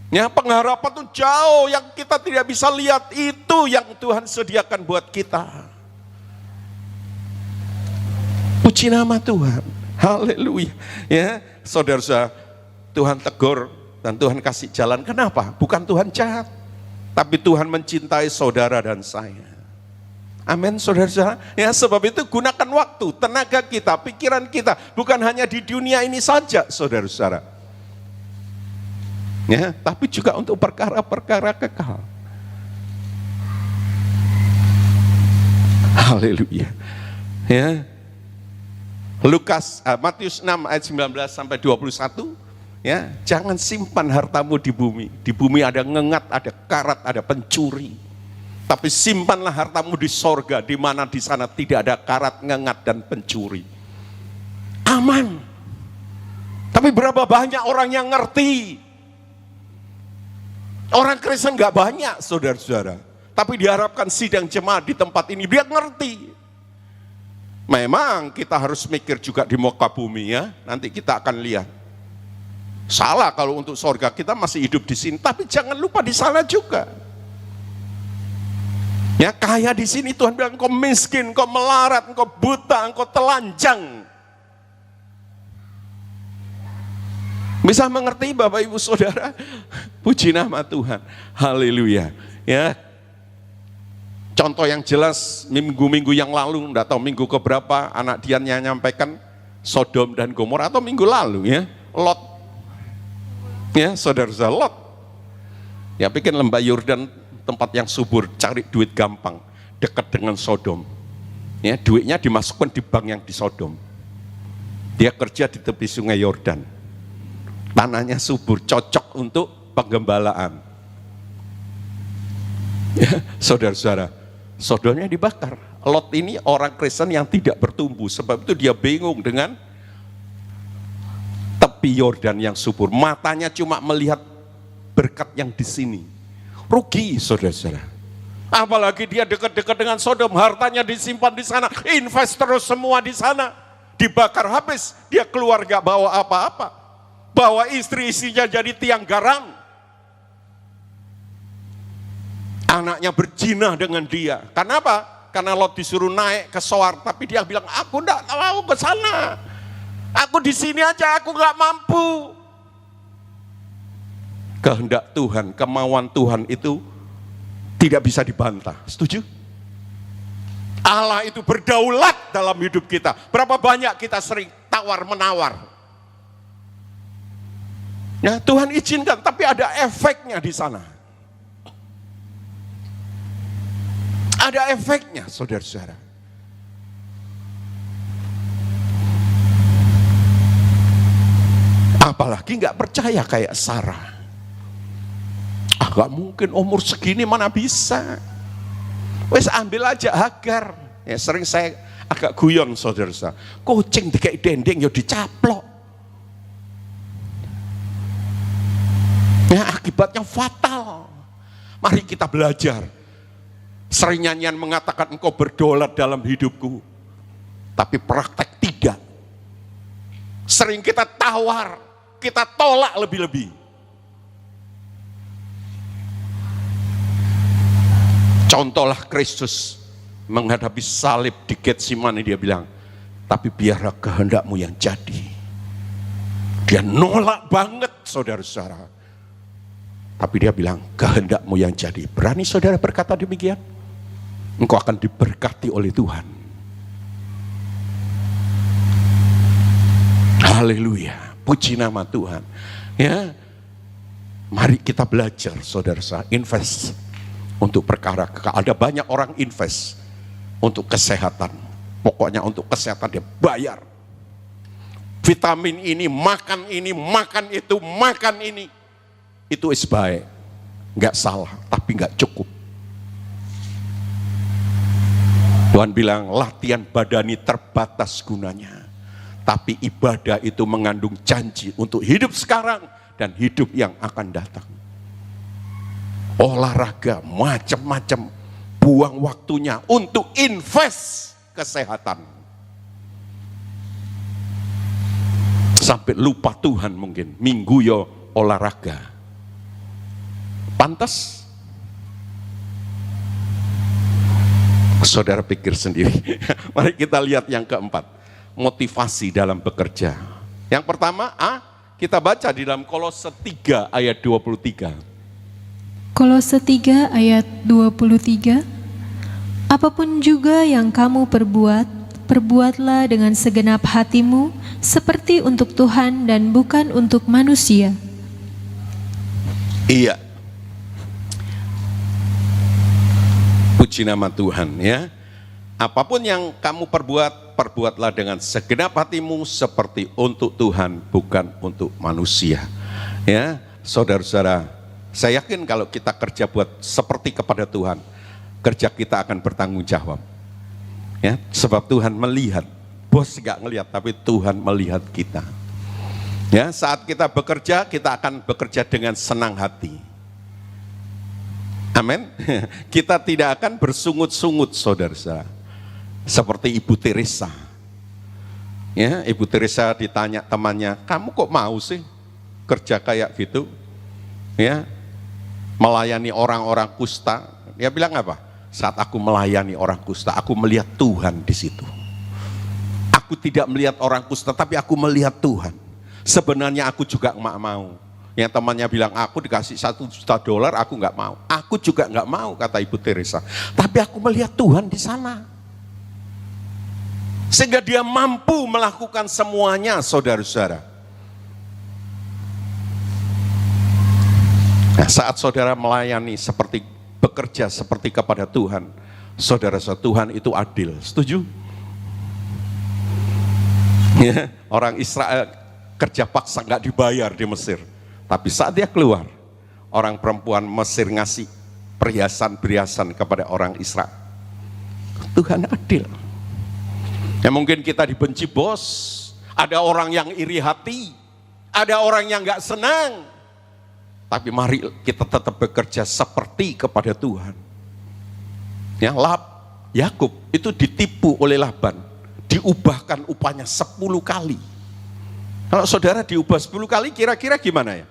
S2: Ya, pengharapan itu jauh yang kita tidak bisa lihat, itu yang Tuhan sediakan buat kita. Puji nama Tuhan, haleluya. Ya, saudara-saudara, Tuhan tegur dan Tuhan kasih jalan. Kenapa? Bukan Tuhan jahat, tapi Tuhan mencintai saudara dan saya. Amin, saudara-saudara. Ya, sebab itu gunakan waktu, tenaga kita, pikiran kita, bukan hanya di dunia ini saja, saudara-saudara. Ya, tapi juga untuk perkara-perkara kekal. Haleluya. Ya. Matius 6 ayat 19 sampai 21. Ya, jangan simpan hartamu di bumi. Di bumi ada ngengat, ada karat, ada pencuri. Tapi simpanlah hartamu di sorga, di mana di sana tidak ada karat, ngengat, dan pencuri. Aman. Tapi berapa banyak orang yang ngerti? Orang Kristen nggak banyak, saudara-saudara. Tapi diharapkan sidang jemaat di tempat ini dia ngerti. Memang kita harus mikir juga di muka bumi, ya. Nanti kita akan lihat. Salah kalau untuk sorga, kita masih hidup di sini. Tapi jangan lupa di sana juga. Ya, kaya di sini Tuhan bilang engkau miskin, engkau melarat, engkau buta, engkau telanjang. Bisa mengerti Bapak Ibu Saudara? Puji nama Tuhan. Haleluya. Ya. Contoh yang jelas minggu-minggu yang lalu, enggak tahu minggu keberapa anak Dian yang nyampaikan Sodom dan Gomora, atau minggu lalu, ya. Lot. Ya, saudara-saudara, Lot. Ya, bikin lembah Yordan tempat yang subur, cari duit gampang, dekat dengan Sodom. Ya, duitnya dimasukkan di bank yang di Sodom. Dia kerja di tepi sungai Yordan. Tanahnya subur, cocok untuk penggembalaan. Ya, saudara-saudara, Sodomnya dibakar. Lot ini orang Kristen yang tidak bertumbuh, sebab itu dia bingung dengan tepi Yordan yang subur. Matanya cuma melihat berkat yang di sini. Rugi, saudara-saudara. Apalagi dia dekat-dekat dengan Sodom, hartanya disimpan di sana, invest terus semua di sana, dibakar habis, dia keluar gak bawa apa-apa, bawa istri-istrinya jadi tiang garam, anaknya berzina dengan dia. Karena apa? Karena Lot disuruh naik ke Soar, tapi dia bilang, aku gak mau ke sana, aku di sini aja, aku gak mampu. Kehendak Tuhan, kemauan Tuhan itu tidak bisa dibantah. Setuju? Allah itu berdaulat dalam hidup kita. Berapa banyak kita sering tawar-menawar. Ya, Tuhan izinkan, tapi ada efeknya di sana. Ada efeknya, saudara-saudara. Apalagi nggak percaya kayak Sarah. Gak mungkin umur segini mana bisa. Wes ambil aja Hagar. Ya, sering saya agak guyon, saudara-saudara. Kucing dikei dendeng ya dicaplok. Ya, akibatnya fatal. Mari kita belajar. Sering nyanyian mengatakan engkau berdaulat dalam hidupku, tapi praktek tidak. Sering kita tawar, kita tolak lebih-lebih. Contohlah Kristus menghadapi salib di Getsemani, dia bilang, tapi biarlah kehendakmu yang jadi. Dia nolak banget, saudara-saudara. Tapi dia bilang, kehendakmu yang jadi. Berani saudara berkata demikian? Engkau akan diberkati oleh Tuhan. Haleluya, puji nama Tuhan. Ya, mari kita belajar, saudara-saudara, invest untuk perkara. Ada banyak orang invest untuk kesehatan. Pokoknya untuk kesehatan dia bayar. Vitamin ini, makan itu, makan ini. Itu baik, nggak salah, tapi nggak cukup. Tuhan bilang latihan badani terbatas gunanya, tapi ibadah itu mengandung janji untuk hidup sekarang dan hidup yang akan datang. Olahraga macam-macam, buang waktunya untuk invest kesehatan. Sampai lupa Tuhan mungkin, minggu yo olahraga. Pantas? Saudara pikir sendiri. Mari kita lihat yang keempat, motivasi dalam bekerja. Yang pertama, kita baca di dalam Kolose 3 ayat 23.
S3: Kolose 3 ayat 23, apapun juga yang kamu perbuat, perbuatlah dengan segenap hatimu, seperti untuk Tuhan dan bukan untuk manusia.
S2: Iya. Puji nama Tuhan ya. Apapun yang kamu perbuat, perbuatlah dengan segenap hatimu, seperti untuk Tuhan, bukan untuk manusia. Ya, saudara-saudara, saya yakin kalau kita kerja buat seperti kepada Tuhan, kerja kita akan bertanggung jawab. Ya, sebab Tuhan melihat, bos nggak ngelihat, tapi Tuhan melihat kita. Ya, saat kita bekerja, kita akan bekerja dengan senang hati. Amin. Kita tidak akan bersungut-sungut, saudara-saudara. Seperti Ibu Teresa. Ya, Ibu Teresa ditanya temannya, kamu kok mau sih kerja kayak gitu? Ya, melayani orang-orang kusta. Dia bilang apa? Saat aku melayani orang kusta, aku melihat Tuhan di situ. Aku tidak melihat orang kusta, tapi aku melihat Tuhan. Sebenarnya aku juga nggak mau. Yang temannya bilang, aku dikasih $1 juta, aku nggak mau. Aku juga nggak mau, kata Ibu Teresa. Tapi aku melihat Tuhan di sana. Sehingga dia mampu melakukan semuanya, saudara-saudara. Nah, saat saudara melayani seperti bekerja seperti kepada Tuhan, saudara-saudara, Tuhan itu adil. Setuju? Ya, orang Israel kerja paksa nggak dibayar di Mesir. Tapi saat dia keluar, orang perempuan Mesir ngasih perhiasan-perhiasan kepada orang Israel. Tuhan adil. Ya mungkin kita dibenci bos, ada orang yang iri hati, ada orang yang nggak senang. Tapi mari kita tetap bekerja seperti kepada Tuhan. Ya, Yakub itu ditipu oleh Laban, diubahkan upahnya 10 kali. Kalau saudara diubah 10 kali, kira-kira gimana ya?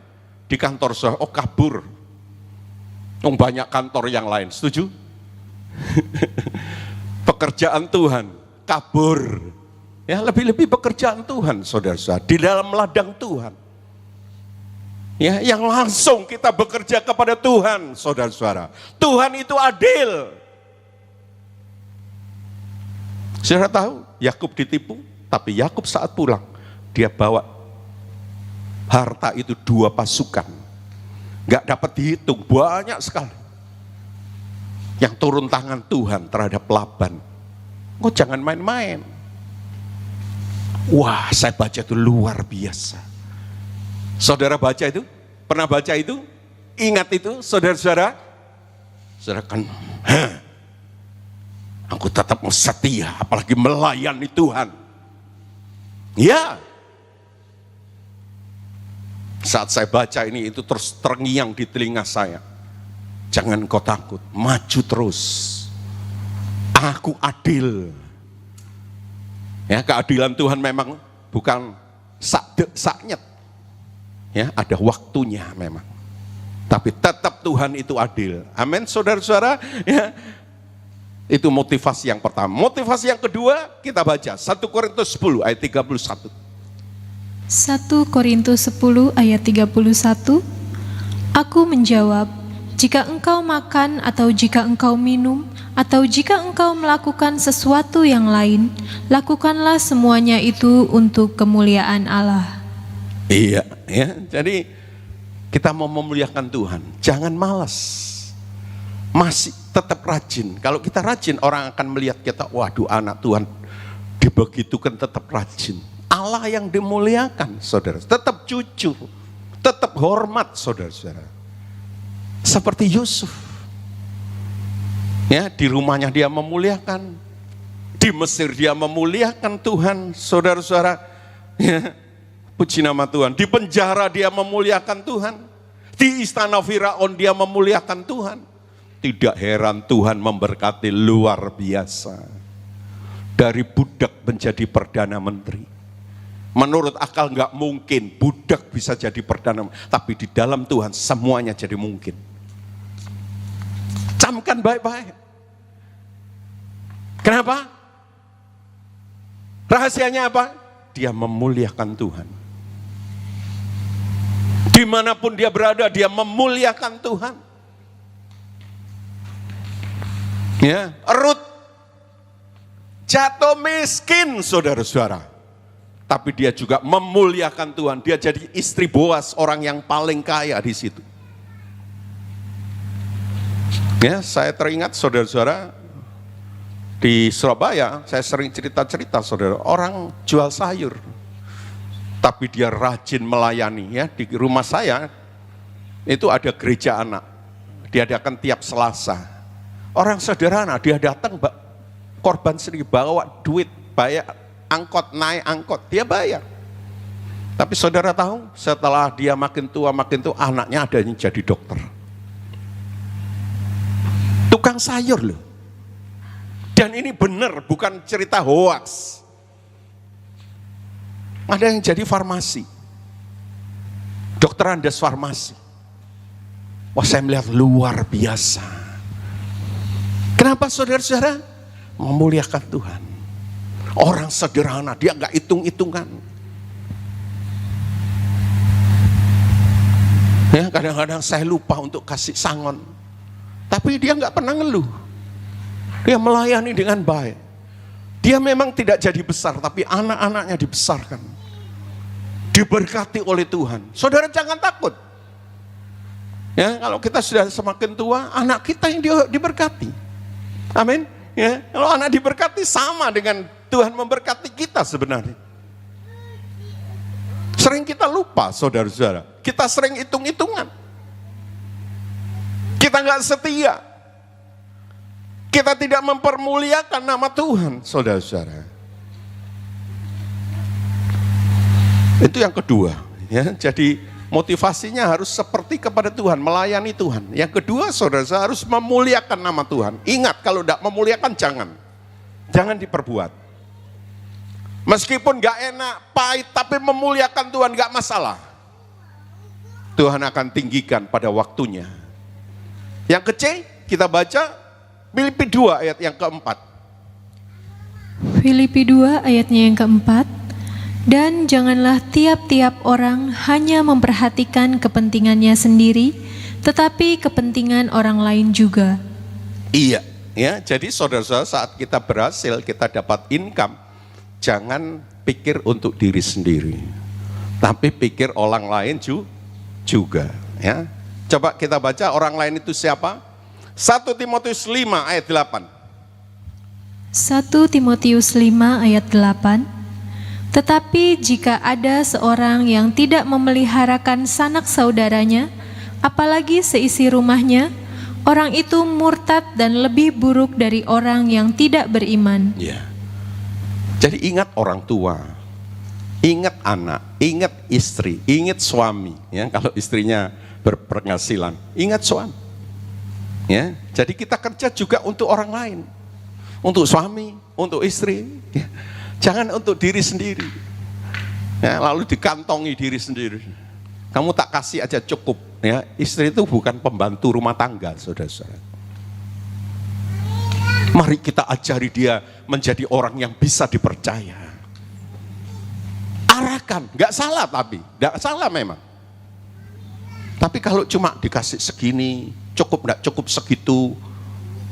S2: Di kantor saudara, oh kabur. Banyak kantor yang lain, setuju? Pekerjaan Tuhan, kabur. Ya, lebih-lebih pekerjaan Tuhan, saudara-saudara, di dalam ladang Tuhan. Ya, yang langsung kita bekerja kepada Tuhan, saudara-saudara. Tuhan itu adil. Saudara tahu, Yakub ditipu, tapi Yakub saat pulang, dia bawa harta itu 2 pasukan. Gak dapat dihitung, banyak sekali. Yang turun tangan Tuhan terhadap Laban. Oh jangan main-main. Wah, saya baca itu luar biasa. Saudara baca itu? Pernah baca itu? Ingat itu, saudara-saudara? Saudara kan, aku tetap setia, apalagi melayani Tuhan. Ya. Saat saya baca ini, itu terus terngiang di telinga saya. Jangan kau takut, maju terus. Aku adil. Ya, keadilan Tuhan memang bukan saknyet. Ya, ada waktunya memang. Tapi tetap Tuhan itu adil. Amin, saudara-saudara. Ya. Itu motivasi yang pertama. Motivasi yang kedua, kita baca 1 Korintus 10 ayat 31.
S3: 1 Korintus 10 ayat 31. Aku menjawab, jika engkau makan atau jika engkau minum atau jika engkau melakukan sesuatu yang lain, lakukanlah semuanya itu untuk kemuliaan Allah.
S2: Iya, ya. Jadi kita mau memuliakan Tuhan, jangan malas. Masih tetap rajin. Kalau kita rajin, orang akan melihat kita, waduh anak Tuhan dibegitukan tetap rajin. Allah yang dimuliakan, saudara. Tetap jujur, tetap hormat, saudara-saudara. Seperti Yusuf. Ya, di rumahnya dia memuliakan, di Mesir dia memuliakan Tuhan, saudara-saudara. Ya, puji nama Tuhan. Di penjara dia memuliakan Tuhan. Di istana Firaun dia memuliakan Tuhan. Tidak heran Tuhan memberkati luar biasa. Dari budak menjadi perdana menteri. Menurut akal nggak mungkin budak bisa jadi perdana menteri. Tapi di dalam Tuhan semuanya jadi mungkin. Camkan baik-baik. Kenapa? Rahasianya apa? Dia memuliakan Tuhan. Dimanapun dia berada, dia memuliakan Tuhan. Ya, Rut jatuh miskin, saudara-saudara. Tapi dia juga memuliakan Tuhan. Dia jadi istri Boas, orang yang paling kaya di situ. Ya, saya teringat, saudara-saudara, di Surabaya, saya sering cerita-cerita, saudara, orang jual sayur. Tapi dia rajin melayani, ya. Di rumah saya itu ada gereja anak, diadakan tiap Selasa. Orang sederhana, dia datang korban sendiri, bawa duit, bayar angkot, naik angkot, dia bayar. Tapi saudara tahu, setelah dia makin tua, anaknya ada yang jadi dokter. Tukang sayur loh. Dan ini benar, bukan cerita hoaks. Ada yang jadi farmasi. Dokter Andes farmasi. Wah, saya melihat luar biasa. Kenapa saudara-saudara? Memuliakan Tuhan. Orang sederhana, dia nggak hitung-hitungan. Ya, kadang-kadang saya lupa untuk kasih sangon. Tapi dia nggak pernah ngeluh. Dia melayani dengan baik. Dia memang tidak jadi besar, tapi anak-anaknya dibesarkan. Diberkati oleh Tuhan. Saudara jangan takut. Ya, kalau kita sudah semakin tua, anak kita yang diberkati. Amin. Ya, kalau anak diberkati sama dengan Tuhan memberkati kita sebenarnya. Sering kita lupa, saudara-saudara. Kita sering hitung-hitungan. Kita nggak setia. Kita tidak mempermuliakan nama Tuhan, saudara-saudara. Itu yang kedua, ya. Jadi motivasinya harus seperti kepada Tuhan, melayani Tuhan. Yang kedua, saudara-saudara, harus memuliakan nama Tuhan. Ingat, kalau tidak memuliakan jangan diperbuat. Meskipun gak enak, pahit, tapi memuliakan Tuhan gak masalah. Tuhan akan tinggikan pada waktunya. Yang kecil, kita baca Filipi 2 ayat yang keempat.
S3: Filipi 2 ayatnya yang keempat. Dan janganlah tiap-tiap orang hanya memperhatikan kepentingannya sendiri, tetapi kepentingan orang lain juga.
S2: Iya, ya. Jadi saudara-saudara, saat kita berhasil, kita dapat income, jangan pikir untuk diri sendiri, tapi pikir orang lain juga. Ya. Coba kita baca orang lain itu siapa? 1 Timotius 5 ayat 8.
S3: 1 Timotius 5 ayat 8. Tetapi jika ada seorang yang tidak memeliharakan sanak saudaranya, apalagi seisi rumahnya, orang itu murtad dan lebih buruk dari orang yang tidak beriman.
S2: Ya. Jadi ingat orang tua, ingat anak, ingat istri, ingat suami. Ya, kalau istrinya berpenghasilan, ingat suami. Ya, jadi kita kerja juga untuk orang lain, untuk suami, untuk istri. Ya. Jangan untuk diri sendiri. Ya, lalu dikantongi diri sendiri. Kamu tak kasih aja cukup. Ya, istri itu bukan pembantu rumah tangga, saudara-saudara. Mari kita ajari dia menjadi orang yang bisa dipercaya. Arahkan, nggak salah tapi, nggak salah memang. Tapi kalau cuma dikasih segini, cukup nggak cukup segitu,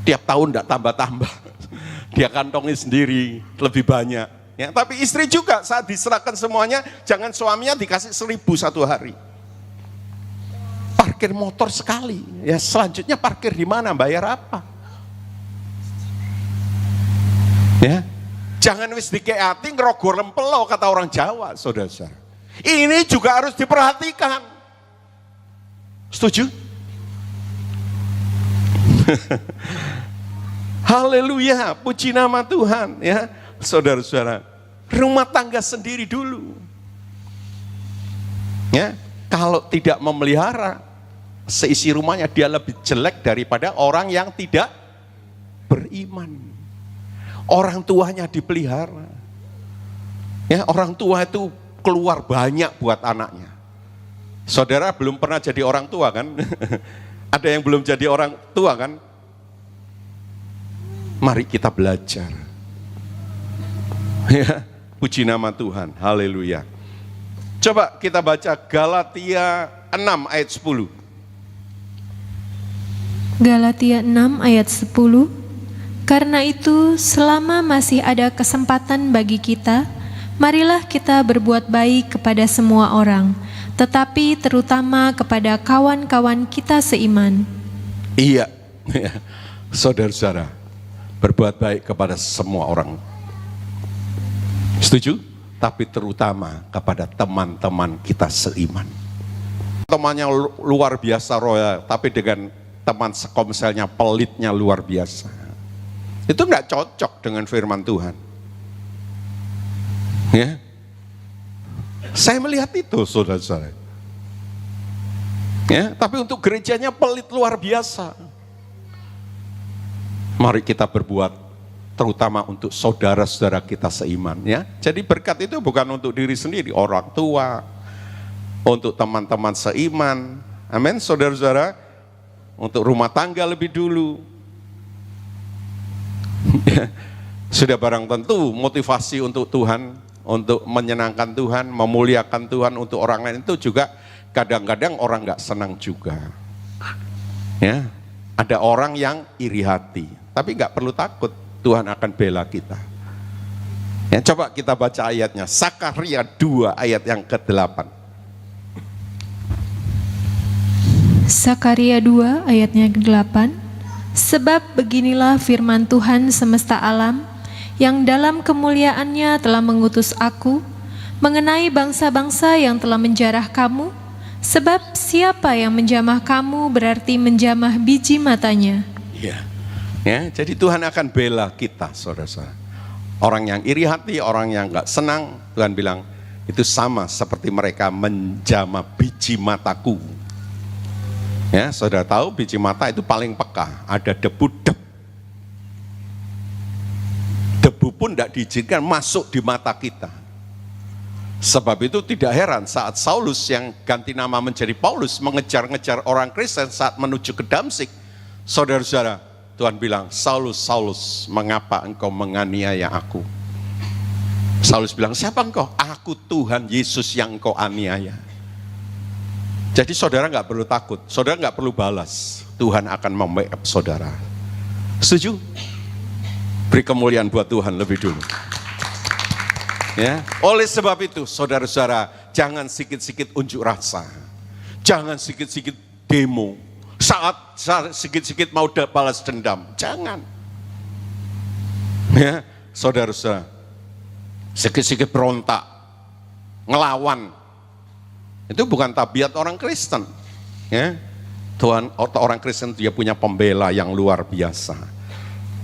S2: tiap tahun nggak tambah-tambah, dia kantongi sendiri lebih banyak. Ya, tapi istri juga saat diserahkan semuanya, jangan suaminya dikasih 1.000 satu hari. Parkir motor sekali, ya selanjutnya parkir di mana, bayar apa? Ya, jangan wis dikeati ngerogor lempelo kata orang Jawa, saudara-saudara. Ini juga harus diperhatikan. Setuju? Haleluya, puji nama Tuhan, ya saudara-saudara. Rumah tangga sendiri dulu. Ya, kalau tidak memelihara seisi rumahnya, dia lebih jelek daripada orang yang tidak beriman. Orang tuanya dipelihara. Ya, orang tua itu keluar banyak buat anaknya. Saudara belum pernah jadi orang tua kan? Ada yang belum jadi orang tua kan? Mari kita belajar. Ya, puji nama Tuhan. Haleluya. Coba kita baca Galatia 6 ayat 10.
S3: Galatia 6 ayat 10. Karena itu, selama masih ada kesempatan bagi kita, marilah kita berbuat baik kepada semua orang, tetapi terutama kepada kawan-kawan kita seiman.
S2: Iya, saudara-saudara, berbuat baik kepada semua orang. Setuju? Tapi terutama kepada teman-teman kita seiman. Temannya luar biasa royal, tapi dengan teman sekomselnya pelitnya luar biasa. Itu enggak cocok dengan firman Tuhan. Ya, saya melihat itu, saudara-saudara. Ya, tapi untuk gerejanya pelit luar biasa. Mari kita berbuat terutama untuk saudara-saudara kita seiman, ya. Jadi berkat itu bukan untuk diri sendiri, orang tua, untuk teman-teman seiman. Amin, saudara-saudara. Untuk rumah tangga lebih dulu. Sudah barang tentu motivasi untuk Tuhan, untuk menyenangkan Tuhan, memuliakan Tuhan untuk orang lain itu juga kadang-kadang orang nggak senang juga. Ya, ada orang yang iri hati, tapi nggak perlu takut, Tuhan akan bela kita. Ya, coba kita baca ayatnya, Sakaria 2 ayat yang ke-8.
S3: Sakaria 2 ayatnya ke-8. Sebab beginilah firman Tuhan semesta alam, yang dalam kemuliaannya telah mengutus aku, mengenai bangsa-bangsa yang telah menjarah kamu, sebab siapa yang menjamah kamu berarti menjamah biji matanya.
S2: Ya, jadi Tuhan akan bela kita, saudara-saudara. Orang yang iri hati, orang yang nggak senang, Tuhan bilang, itu sama seperti mereka menjamah biji mataku. Ya, saudara tahu biji mata itu paling peka, ada debu pun tidak diizinkan masuk di mata kita. Sebab itu tidak heran saat Saulus yang ganti nama menjadi Paulus mengejar-ngejar orang Kristen saat menuju ke Damsik. Saudara-saudara, Tuhan bilang, Saulus, Saulus, mengapa engkau menganiaya aku? Saulus bilang, siapa engkau? Aku Tuhan Yesus yang engkau aniaya. Jadi saudara nggak perlu takut, saudara nggak perlu balas. Tuhan akan membackup saudara. Setuju? Beri kemuliaan buat Tuhan lebih dulu. Ya, oleh sebab itu, saudara-saudara, jangan sikit-sikit unjuk rasa, jangan sikit-sikit demo, saat sikit-sikit mau balas dendam, jangan. Ya, saudara-saudara, sikit-sikit berontak, ngelawan, itu bukan tabiat orang Kristen. Ya, Tuhan, orang Kristen dia punya pembela yang luar biasa,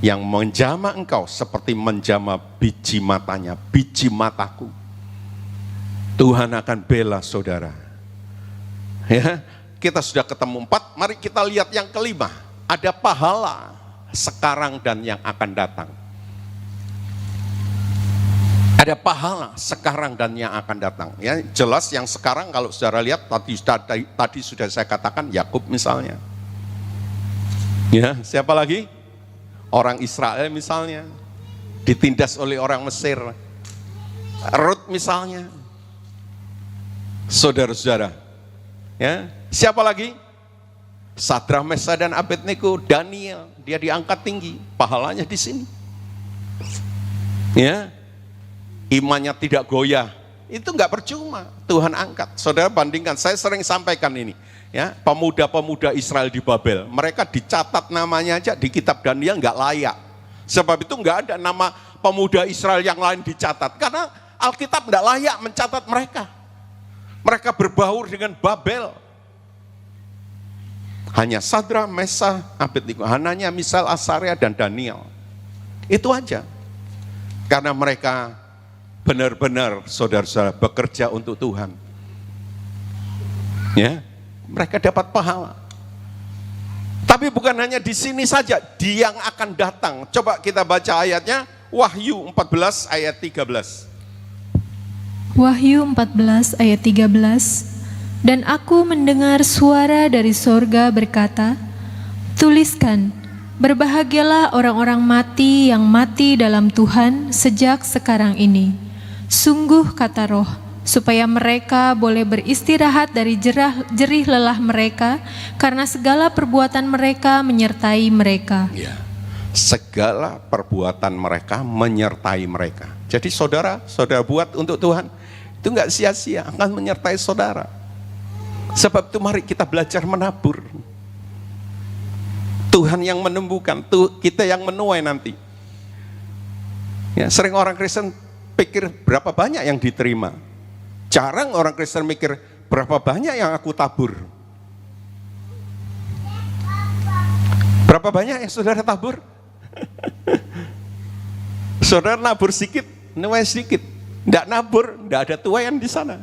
S2: yang menjamah engkau seperti menjamah biji matanya, biji mataku. Tuhan akan bela saudara. Ya, kita sudah ketemu 4, mari kita lihat yang kelima. Ada pahala sekarang dan yang akan datang. Ada pahala sekarang dan yang akan datang. Ya, jelas yang sekarang kalau saudara lihat tadi sudah saya katakan Yakub misalnya. Ya, siapa lagi? Orang Israel misalnya, ditindas oleh orang Mesir. Rut misalnya. Saudara-saudara, ya, siapa lagi? Sadrah, Mesah dan Abednego, Daniel, dia diangkat tinggi, pahalanya di sini. Ya, imannya tidak goyah, itu nggak percuma, Tuhan angkat. Saudara bandingkan, saya sering sampaikan ini. Ya, pemuda-pemuda Israel di Babel, mereka dicatat namanya aja di kitab Daniel nggak layak. Sebab itu nggak ada nama pemuda Israel yang lain dicatat, karena Alkitab nggak layak mencatat mereka. Mereka berbaur dengan Babel. Hanya Sadrah, Mesah, Abednego, Hananya, Misael, Asaria dan Daniel. Itu aja. Karena mereka benar-benar saudara-saudara bekerja untuk Tuhan. Ya. Mereka dapat pahala. Tapi bukan hanya di sini saja, di yang akan datang. Coba kita baca ayatnya, Wahyu 14 ayat 13.
S3: Wahyu 14 ayat 13. Dan aku mendengar suara dari sorga berkata, tuliskan, berbahagialah orang-orang mati yang mati dalam Tuhan sejak sekarang ini. Sungguh kata Roh, supaya mereka boleh beristirahat dari jerih lelah mereka, karena segala perbuatan mereka menyertai mereka.
S2: Ya, segala perbuatan mereka menyertai mereka. Jadi saudara buat untuk Tuhan, itu nggak sia-sia, akan menyertai saudara. Sebab itu mari kita belajar menabur. Tuhan yang menumbuhkan, kita yang menuai nanti. Ya, sering orang Kristen pikir berapa banyak yang diterima. Jarang orang Kristen mikir berapa banyak yang aku tabur. Berapa banyak yang saudara tabur? Saudara nabur sedikit, nuai sedikit. Tidak nabur, tidak ada tuaian di sana.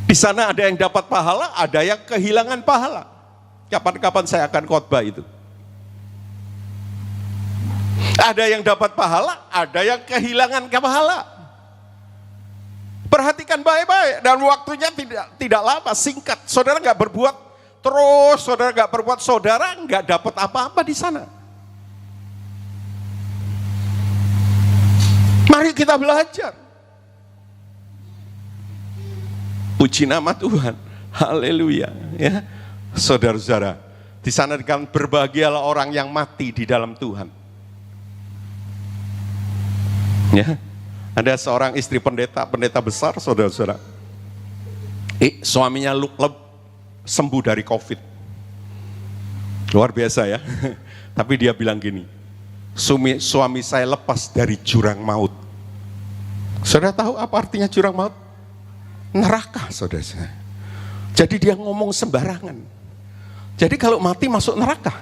S2: Di sana ada yang dapat pahala, ada yang kehilangan pahala. Kapan-kapan saya akan khotbah itu. Ada yang dapat pahala, ada yang kehilangan pahala. Perhatikan baik-baik, dan waktunya tidak lama, singkat. Saudara nggak berbuat terus, saudara nggak berbuat, saudara nggak dapat apa-apa di sana. Mari kita belajar. Puji nama Tuhan, haleluya. Ya, saudara-saudara, di sana dikatakan berbahagialah orang yang mati di dalam Tuhan. Ya. Ada seorang istri pendeta besar, saudara-saudara. Suaminya sembuh dari COVID. Luar biasa ya. Tapi dia bilang gini, suami saya lepas dari jurang maut. Saudara tahu apa artinya jurang maut? Neraka, saudara. Jadi dia ngomong sembarangan. Jadi kalau mati masuk neraka,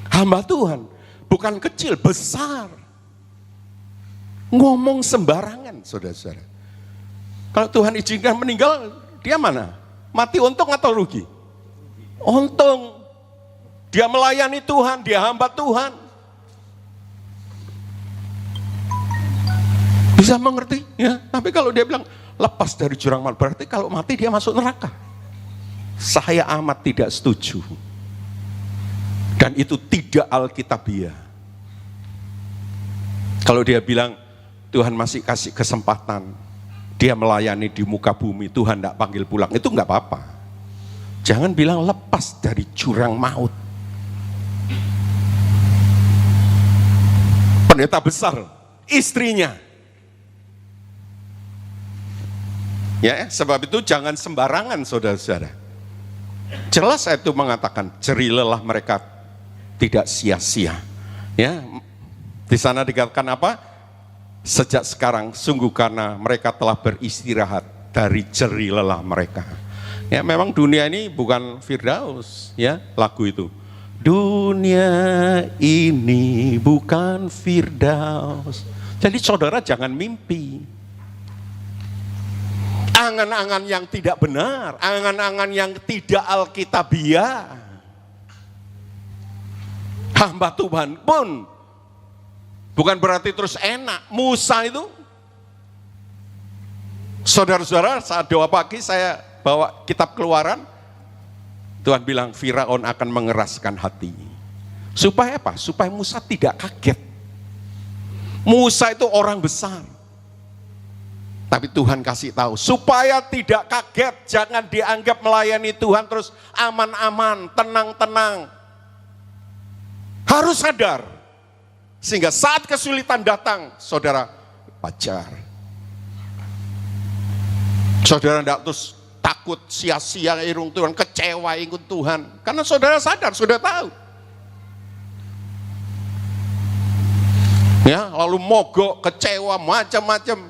S2: hamba Tuhan, bukan kecil, besar. Ngomong sembarangan, saudara-saudara. Kalau Tuhan izinkan meninggal, dia mana? Mati untung atau rugi? Untung. Dia melayani Tuhan, dia hamba Tuhan. Bisa mengerti? Ya. Tapi kalau dia bilang lepas dari jurang maut, berarti kalau mati dia masuk neraka. Saya amat tidak setuju. Dan itu tidak alkitabiah. Kalau dia bilang Tuhan masih kasih kesempatan, dia melayani di muka bumi, Tuhan tidak panggil pulang, itu enggak apa-apa. Jangan bilang lepas dari jurang maut. Pendeta besar, istrinya. Ya, sebab itu jangan sembarangan, saudara-saudara. Jelas itu mengatakan jerih lelah mereka tidak sia-sia. Ya, di sana dikatakan apa? Sejak sekarang sungguh karena mereka telah beristirahat dari jerih lelah mereka. Ya, memang dunia ini bukan Firdaus, ya, lagu itu. Dunia ini bukan Firdaus. Jadi saudara jangan mimpi. Angan-angan yang tidak benar, angan-angan yang tidak alkitabiah. Hamba Tuhan pun bukan berarti terus enak. Musa itu, saudara-saudara, saat doa pagi saya bawa kitab Keluaran, Tuhan bilang Firaun akan mengeraskan hati. Supaya apa? Supaya Musa tidak kaget. Musa itu orang besar. Tapi Tuhan kasih tahu, supaya tidak kaget, jangan dianggap melayani Tuhan terus aman-aman, tenang-tenang. Harus sadar. Sehingga saat kesulitan datang, saudara wajar. Saudara tidak terus takut sia-sia irung Tuhan, kecewa ikut Tuhan. Karena saudara sadar, sudah tahu. Ya, lalu mogok, kecewa, macam-macam.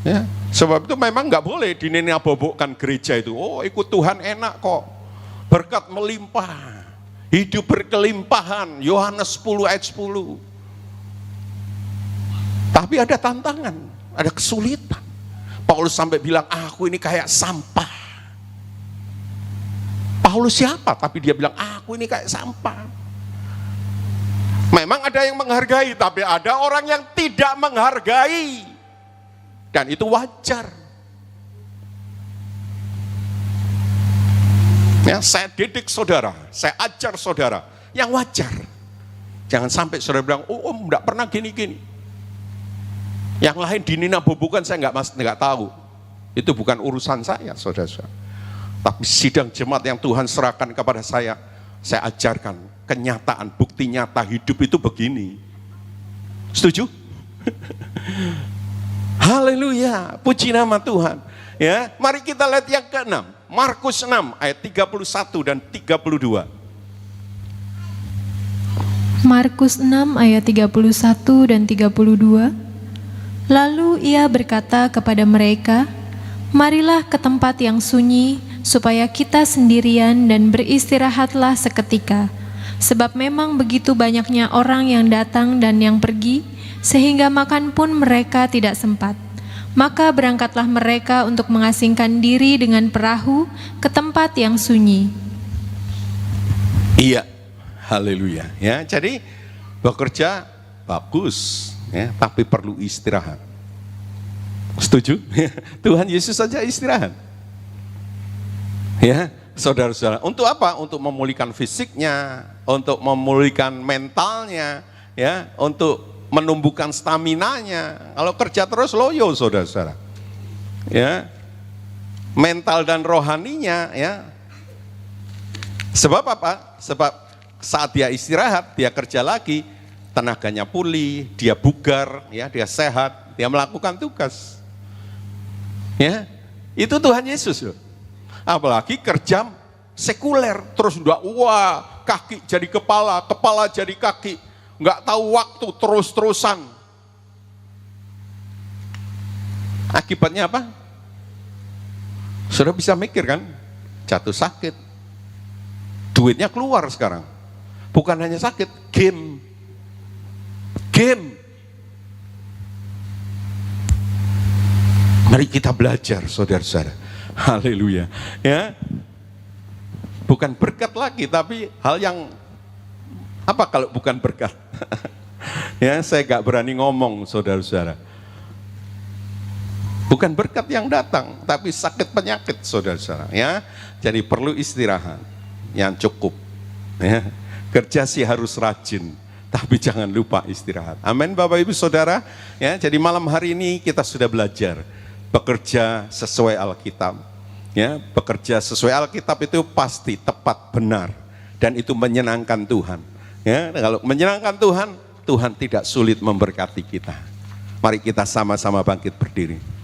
S2: Ya, sebab itu memang nggak boleh dinenabobokkan gereja itu. Oh, ikut Tuhan enak kok, berkat melimpah, hidup berkelimpahan. Yohanes 10 ayat 10. Tapi ada tantangan, ada kesulitan. Paulus sampai bilang, aku ini kayak sampah. Paulus siapa? Tapi dia bilang, aku ini kayak sampah. Memang ada yang menghargai, tapi ada orang yang tidak menghargai. Dan itu wajar. Ya, saya didik saudara, saya ajar saudara, yang wajar. Jangan sampai saudara bilang, oh om enggak pernah gini-gini. Yang lain dininabobokan saya enggak tahu. Itu bukan urusan saya, saudara-saudara. Tapi sidang jemaat yang Tuhan serahkan kepada saya ajarkan kenyataan, bukti nyata hidup itu begini. Setuju? Haleluya, puji nama Tuhan. Ya, mari kita lihat yang ke-6, Markus 6 ayat 31 dan 32.
S3: Markus 6 ayat 31 dan 32. Lalu ia berkata kepada mereka, marilah ke tempat yang sunyi, supaya kita sendirian dan beristirahatlah seketika. Sebab memang begitu banyaknya orang yang datang dan yang pergi, sehingga makan pun mereka tidak sempat. Maka berangkatlah mereka untuk mengasingkan diri dengan perahu ke tempat yang sunyi.
S2: Iya, haleluya. Ya, jadi bekerja bagus, ya, tapi perlu istirahat. Setuju? Tuhan Yesus saja istirahat. Ya, saudara-saudara. Untuk apa? Untuk memulihkan fisiknya, untuk memulihkan mentalnya, ya, untuk menumbuhkan staminanya. Kalau kerja terus loyo, saudara-saudara. Ya. Mental dan rohaninya, ya. Sebab apa? Sebab saat dia istirahat, dia kerja lagi, tenaganya pulih, dia bugar, ya, dia sehat, dia melakukan tugas. Ya. Itu Tuhan Yesus, loh. Apalagi kerja sekuler, terus udah wah, kaki jadi kepala, kepala jadi kaki. Nggak tahu waktu, terus-terusan. Akibatnya apa? Sudah bisa mikir kan? Jatuh sakit. Duitnya keluar sekarang. Bukan hanya sakit, game. Mari kita belajar, saudara-saudara. Haleluya. Ya. Bukan berkat lagi, tapi hal yang apa kalau bukan berkat? Ya, saya gak berani ngomong, saudara-saudara. Bukan berkat yang datang, tapi sakit penyakit, saudara-saudara. Ya, jadi perlu istirahat yang cukup. Ya. Kerja sih harus rajin, tapi jangan lupa istirahat. Amin, Bapak Ibu Saudara. Ya, jadi malam hari ini kita sudah belajar bekerja sesuai Alkitab. Ya, bekerja sesuai Alkitab itu pasti tepat, benar, dan itu menyenangkan Tuhan. Ya, kalau menyenangkan Tuhan, Tuhan tidak sulit memberkati kita. Mari kita sama-sama bangkit berdiri.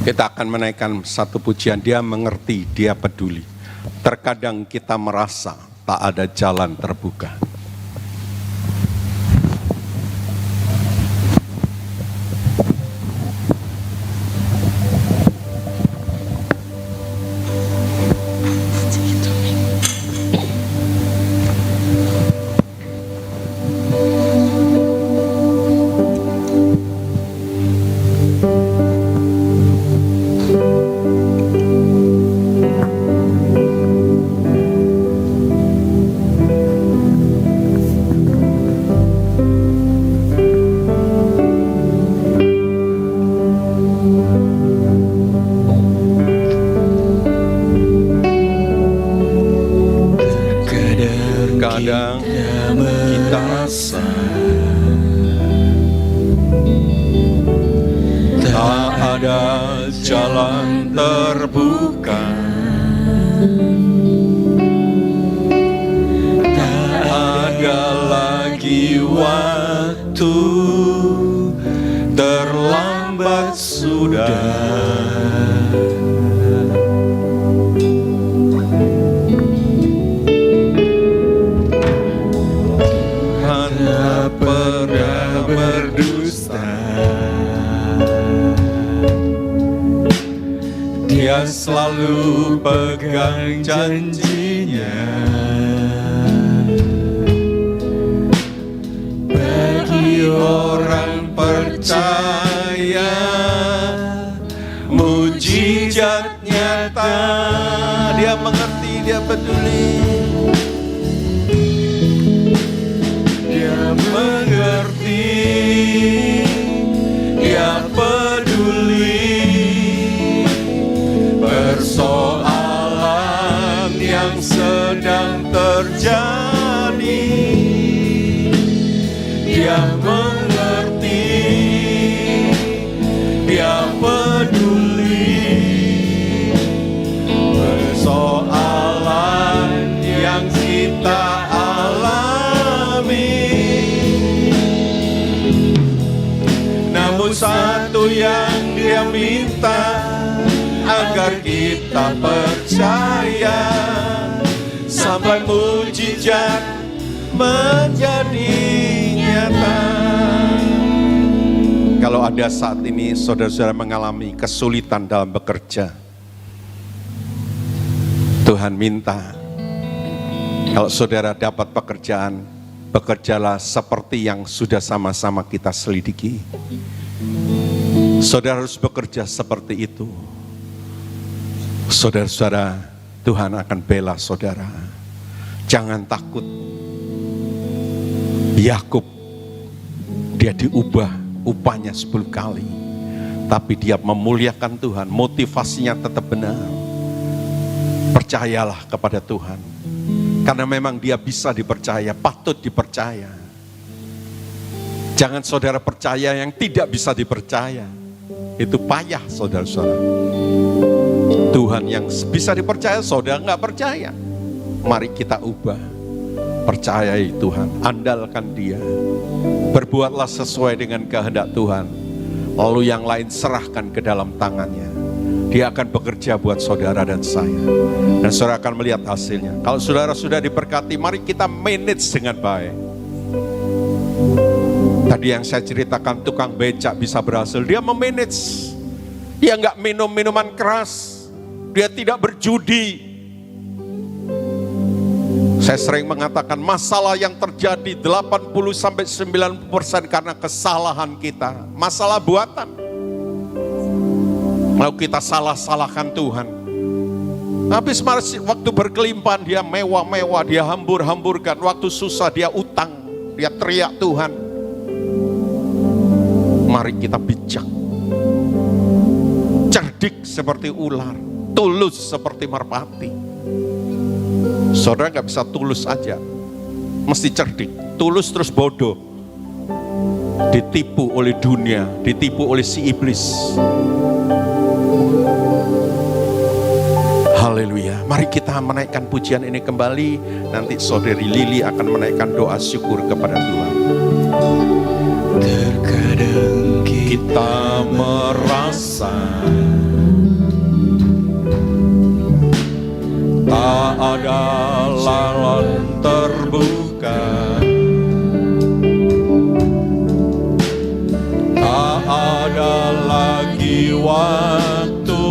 S2: Kita akan menaikkan satu pujian, dia mengerti, dia peduli. Terkadang kita merasa tak ada jalan terbuka. Kadang kita rasa tak ada jalan terbuka, tak ada lagi waktu, terlambat sudah. Dia selalu pegang janjinya. Bagi orang percaya, mujizat nyata. Dia mengerti, dia peduli. Dia mengerti, dia peduli. Persoalan yang sedang terjadi, dia mengerti, dia peduli. Persoalan yang kita alami, namun satu yang dia minta, agar kita percaya sampai mujizat menjadi nyata. Kalau ada saat ini saudara-saudara mengalami kesulitan dalam bekerja, Tuhan minta kalau saudara dapat pekerjaan, bekerjalah seperti yang sudah sama-sama kita selidiki. Saudara harus bekerja seperti itu. Saudara-saudara, Tuhan akan bela saudara. Jangan takut. Yakub, dia diubah upahnya 10 kali. Tapi dia memuliakan Tuhan, motivasinya tetap benar. Percayalah kepada Tuhan. Karena memang dia bisa dipercaya, patut dipercaya. Jangan saudara percaya yang tidak bisa dipercaya. itu payah saudara-saudara. Tuhan yang bisa dipercaya, saudara nggak percaya. Mari kita ubah. Percayai Tuhan, andalkan Dia. Berbuatlah sesuai dengan kehendak Tuhan. Lalu yang lain serahkan ke dalam tangannya. Dia akan bekerja buat saudara dan saya. Dan saudara akan melihat hasilnya. Kalau saudara sudah diberkati, mari kita manage dengan baik. Tadi yang saya ceritakan, tukang becak bisa berhasil. Dia memanage. Dia nggak minum minuman keras. Dia tidak berjudi. Saya sering mengatakan masalah yang terjadi 80-90% karena kesalahan kita. Masalah buatan. Lalu kita salah-salahkan Tuhan. Habis waktu berkelimpahan dia mewah-mewah, dia hambur-hamburkan. Waktu susah dia utang, dia teriak Tuhan. Mari kita bijak. Cerdik seperti ular, tulus seperti merpati. Saudara gak bisa tulus aja, mesti cerdik. Tulus terus bodoh, ditipu oleh dunia, ditipu oleh si iblis. Haleluya. Mari kita menaikkan pujian ini kembali. Nanti saudari Lili akan menaikkan doa syukur kepada Tuhan.
S1: Terkadang
S2: Kita merasa tak ada lawan terbuka, tak ada lagi waktu,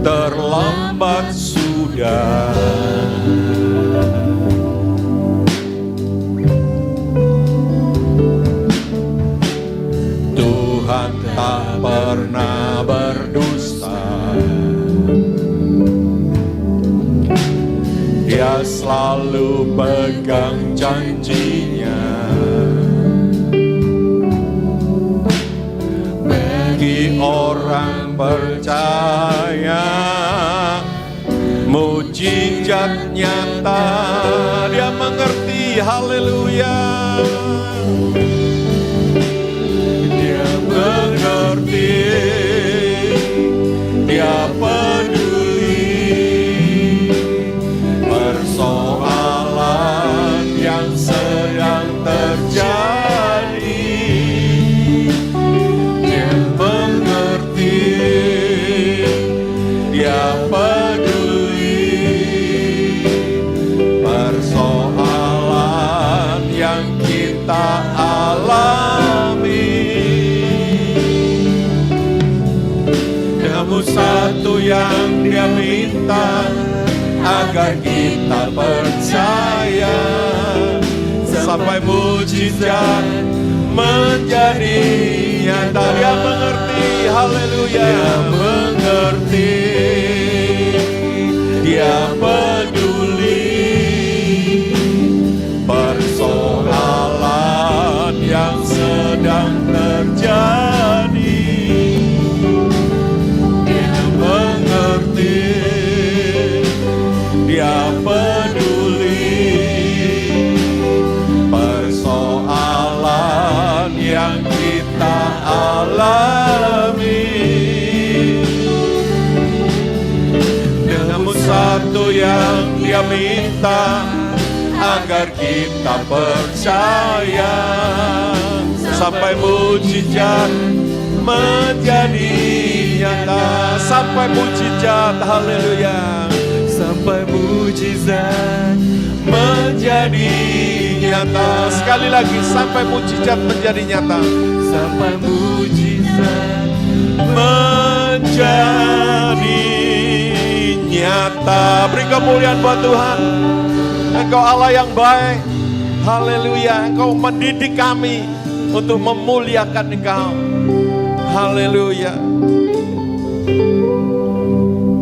S2: terlambat sudah. Tuhan tak pernah berdusta. Dia selalu pegang janjinya. Bagi orang percaya, mujizat nyata. Dia mengerti, haleluya. Dia mengerti, dia persoalan yang sedang terjadi. Dia mengerti, dia peduli persoalan yang kita alami. Namun satu yang dia minta, agar kita percaya sampai mujizat menjadi nyata. Dia mengerti, haleluya. Dia mengerti, dia peduli persoalan yang sedang terjadi. Dia mengerti, dia peduli persoalan yang kita alami. Namun satu yang dia minta, agar kita percaya sampai mujizat menjadi nyata. Sampai mujizat, haleluya. Sampai mujizat menjadi nyata. Sekali lagi, sampai mujizat menjadi nyata. Sampai mujizat menjadi nyata. Beri kemuliaan buat Tuhan. Engkau Allah yang baik, haleluya. Engkau mendidik kami untuk memuliakan Engkau, haleluya.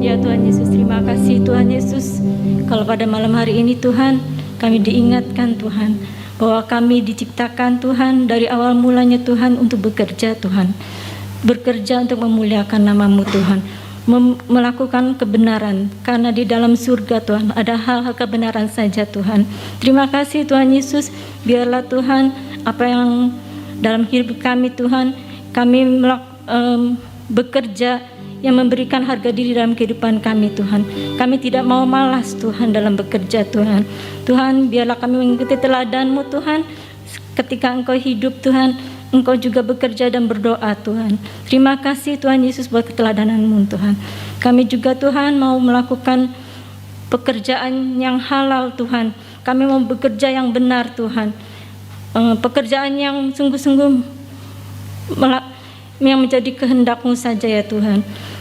S4: Ya Tuhan Yesus, terima kasih Tuhan Yesus. Kalau pada malam hari ini Tuhan, kami diingatkan Tuhan, bahwa kami diciptakan Tuhan dari awal mulanya Tuhan untuk bekerja Tuhan. Bekerja untuk memuliakan nama-Mu Tuhan. Melakukan kebenaran, karena di dalam surga Tuhan ada hal-hal kebenaran saja Tuhan. Terima kasih Tuhan Yesus. Biarlah Tuhan, apa yang dalam hidup kami Tuhan, kami bekerja, yang memberikan harga diri dalam kehidupan kami Tuhan. Kami tidak mau malas Tuhan dalam bekerja Tuhan. Tuhan, biarlah kami mengikuti teladan-Mu Tuhan. Ketika Engkau hidup Tuhan, Engkau juga bekerja dan berdoa Tuhan. Terima kasih Tuhan Yesus buat keteladanan-Mu Tuhan. Kami juga Tuhan mau melakukan pekerjaan yang halal Tuhan. Kami mau bekerja yang benar Tuhan. Pekerjaan yang sungguh-sungguh yang menjadi kehendak-Mu saja ya Tuhan.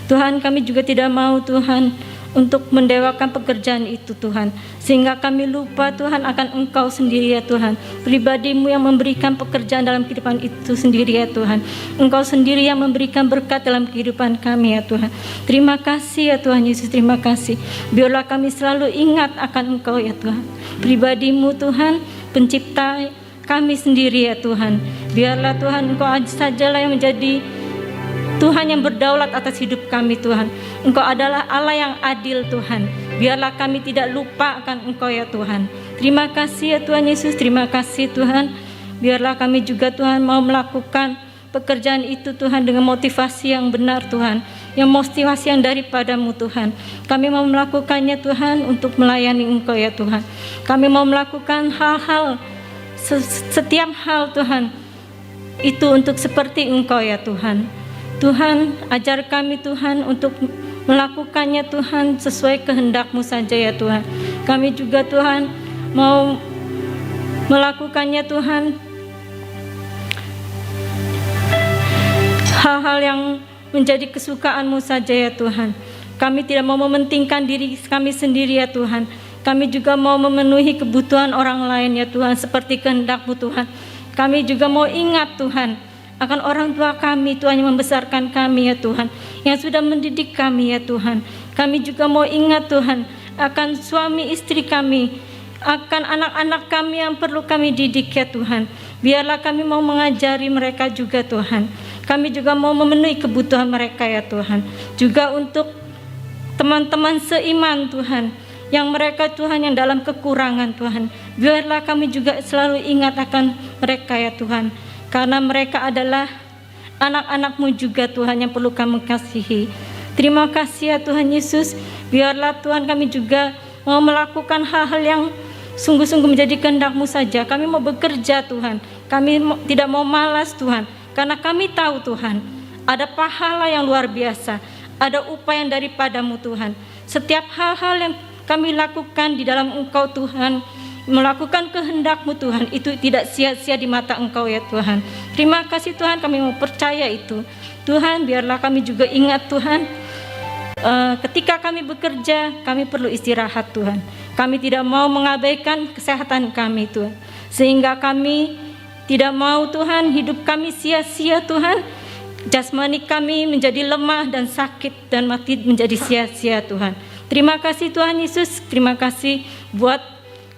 S4: Tuhan, kami juga tidak mau Tuhan untuk mendewakan pekerjaan itu Tuhan, sehingga kami lupa Tuhan akan Engkau sendiri ya Tuhan, pribadi-Mu yang memberikan pekerjaan dalam kehidupan itu sendiri ya Tuhan. Engkau sendiri yang memberikan berkat dalam kehidupan kami ya Tuhan. Terima kasih ya Tuhan Yesus, terima kasih. Biarlah kami selalu ingat akan Engkau ya Tuhan, pribadi-Mu Tuhan, pencipta kami sendiri ya Tuhan. Biarlah Tuhan Engkau sajalah yang menjadi Tuhan yang berdaulat atas hidup kami Tuhan. Engkau adalah Allah yang adil Tuhan. Biarlah kami tidak lupa akan Engkau ya Tuhan. Terima kasih ya Tuhan Yesus, terima kasih Tuhan. Biarlah kami juga Tuhan mau melakukan pekerjaan itu Tuhan dengan motivasi yang benar Tuhan, yang motivasi yang daripada-Mu Tuhan. Kami mau melakukannya Tuhan untuk melayani Engkau ya Tuhan. Kami mau melakukan hal-hal, setiap hal Tuhan itu untuk seperti Engkau ya Tuhan. Tuhan, ajar kami Tuhan untuk melakukannya Tuhan sesuai kehendak-Mu saja ya Tuhan. Kami juga Tuhan mau melakukannya Tuhan hal-hal yang menjadi kesukaan-Mu saja ya Tuhan. Kami tidak mau mementingkan diri kami sendiri ya Tuhan. Kami juga mau memenuhi kebutuhan orang lain ya Tuhan, seperti kehendak-Mu Tuhan. Kami juga mau ingat Tuhan akan orang tua kami Tuhan yang membesarkan kami ya Tuhan, yang sudah mendidik kami ya Tuhan. Kami juga mau ingat Tuhan akan suami istri kami, akan anak-anak kami yang perlu kami didik ya Tuhan. Biarlah kami mau mengajari mereka juga Tuhan. Kami juga mau memenuhi kebutuhan mereka ya Tuhan. Juga untuk teman-teman seiman Tuhan, yang mereka Tuhan yang dalam kekurangan Tuhan. Biarlah kami juga selalu ingat akan mereka ya Tuhan. Karena mereka adalah anak-anak-Mu juga Tuhan yang perlu kami kasihi. Terima kasih ya Tuhan Yesus. Biarlah Tuhan kami juga mau melakukan hal-hal yang sungguh-sungguh menjadi kehendak-Mu saja. Kami mau bekerja Tuhan. Kami tidak mau malas Tuhan. Karena kami tahu Tuhan, ada pahala yang luar biasa. Ada upah yang daripada-Mu Tuhan. Setiap hal-hal yang kami lakukan di dalam Engkau Tuhan, melakukan kehendak-Mu Tuhan, itu tidak sia-sia di mata Engkau ya Tuhan. Terima kasih Tuhan, kami mau percaya itu. Tuhan, biarlah kami juga ingat Tuhan, ketika kami bekerja, kami perlu istirahat Tuhan. Kami tidak mau mengabaikan kesehatan kami Tuhan, sehingga kami tidak mau Tuhan hidup kami sia-sia Tuhan. Jasmani kami menjadi lemah dan sakit dan mati menjadi sia-sia Tuhan. Terima kasih Tuhan Yesus, terima kasih buat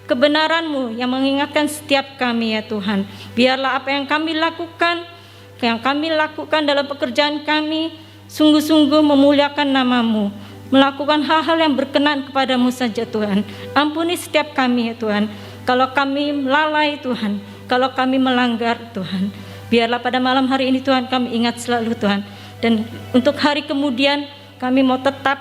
S4: kebenaran-Mu yang mengingatkan setiap kami ya Tuhan. Biarlah apa yang kami lakukan dalam pekerjaan kami sungguh-sungguh memuliakan nama-Mu, melakukan hal-hal yang berkenan kepada-Mu saja Tuhan. Ampuni setiap kami ya Tuhan, kalau kami lalai Tuhan, kalau kami melanggar Tuhan. Biarlah pada malam hari ini Tuhan kami ingat selalu Tuhan, dan untuk hari kemudian kami mau tetap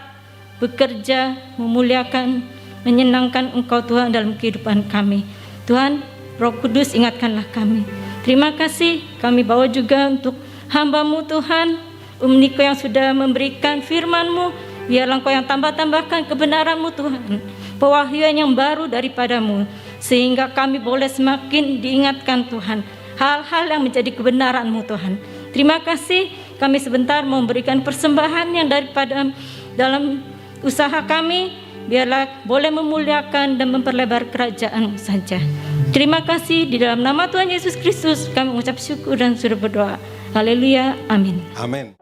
S4: bekerja, memuliakan, menyenangkan Engkau Tuhan dalam kehidupan kami. Tuhan, Roh Kudus ingatkanlah kami. Terima kasih, kami bawa juga untuk hamba-Mu Tuhan, Niko yang sudah memberikan firman-Mu. Biarlah Engkau yang tambah-tambahkan kebenaran-Mu Tuhan, pewahyuan yang baru daripada-Mu, sehingga kami boleh semakin diingatkan Tuhan, hal-hal yang menjadi kebenaran-Mu Tuhan. Terima kasih, kami sebentar memberikan persembahan yang daripada dalam usaha kami. Biarlah boleh memuliakan dan memperlebar kerajaan saja. Terima kasih, di dalam nama Tuhan Yesus Kristus kami mengucap syukur dan suruh berdoa. Haleluya, amin.
S2: Amin.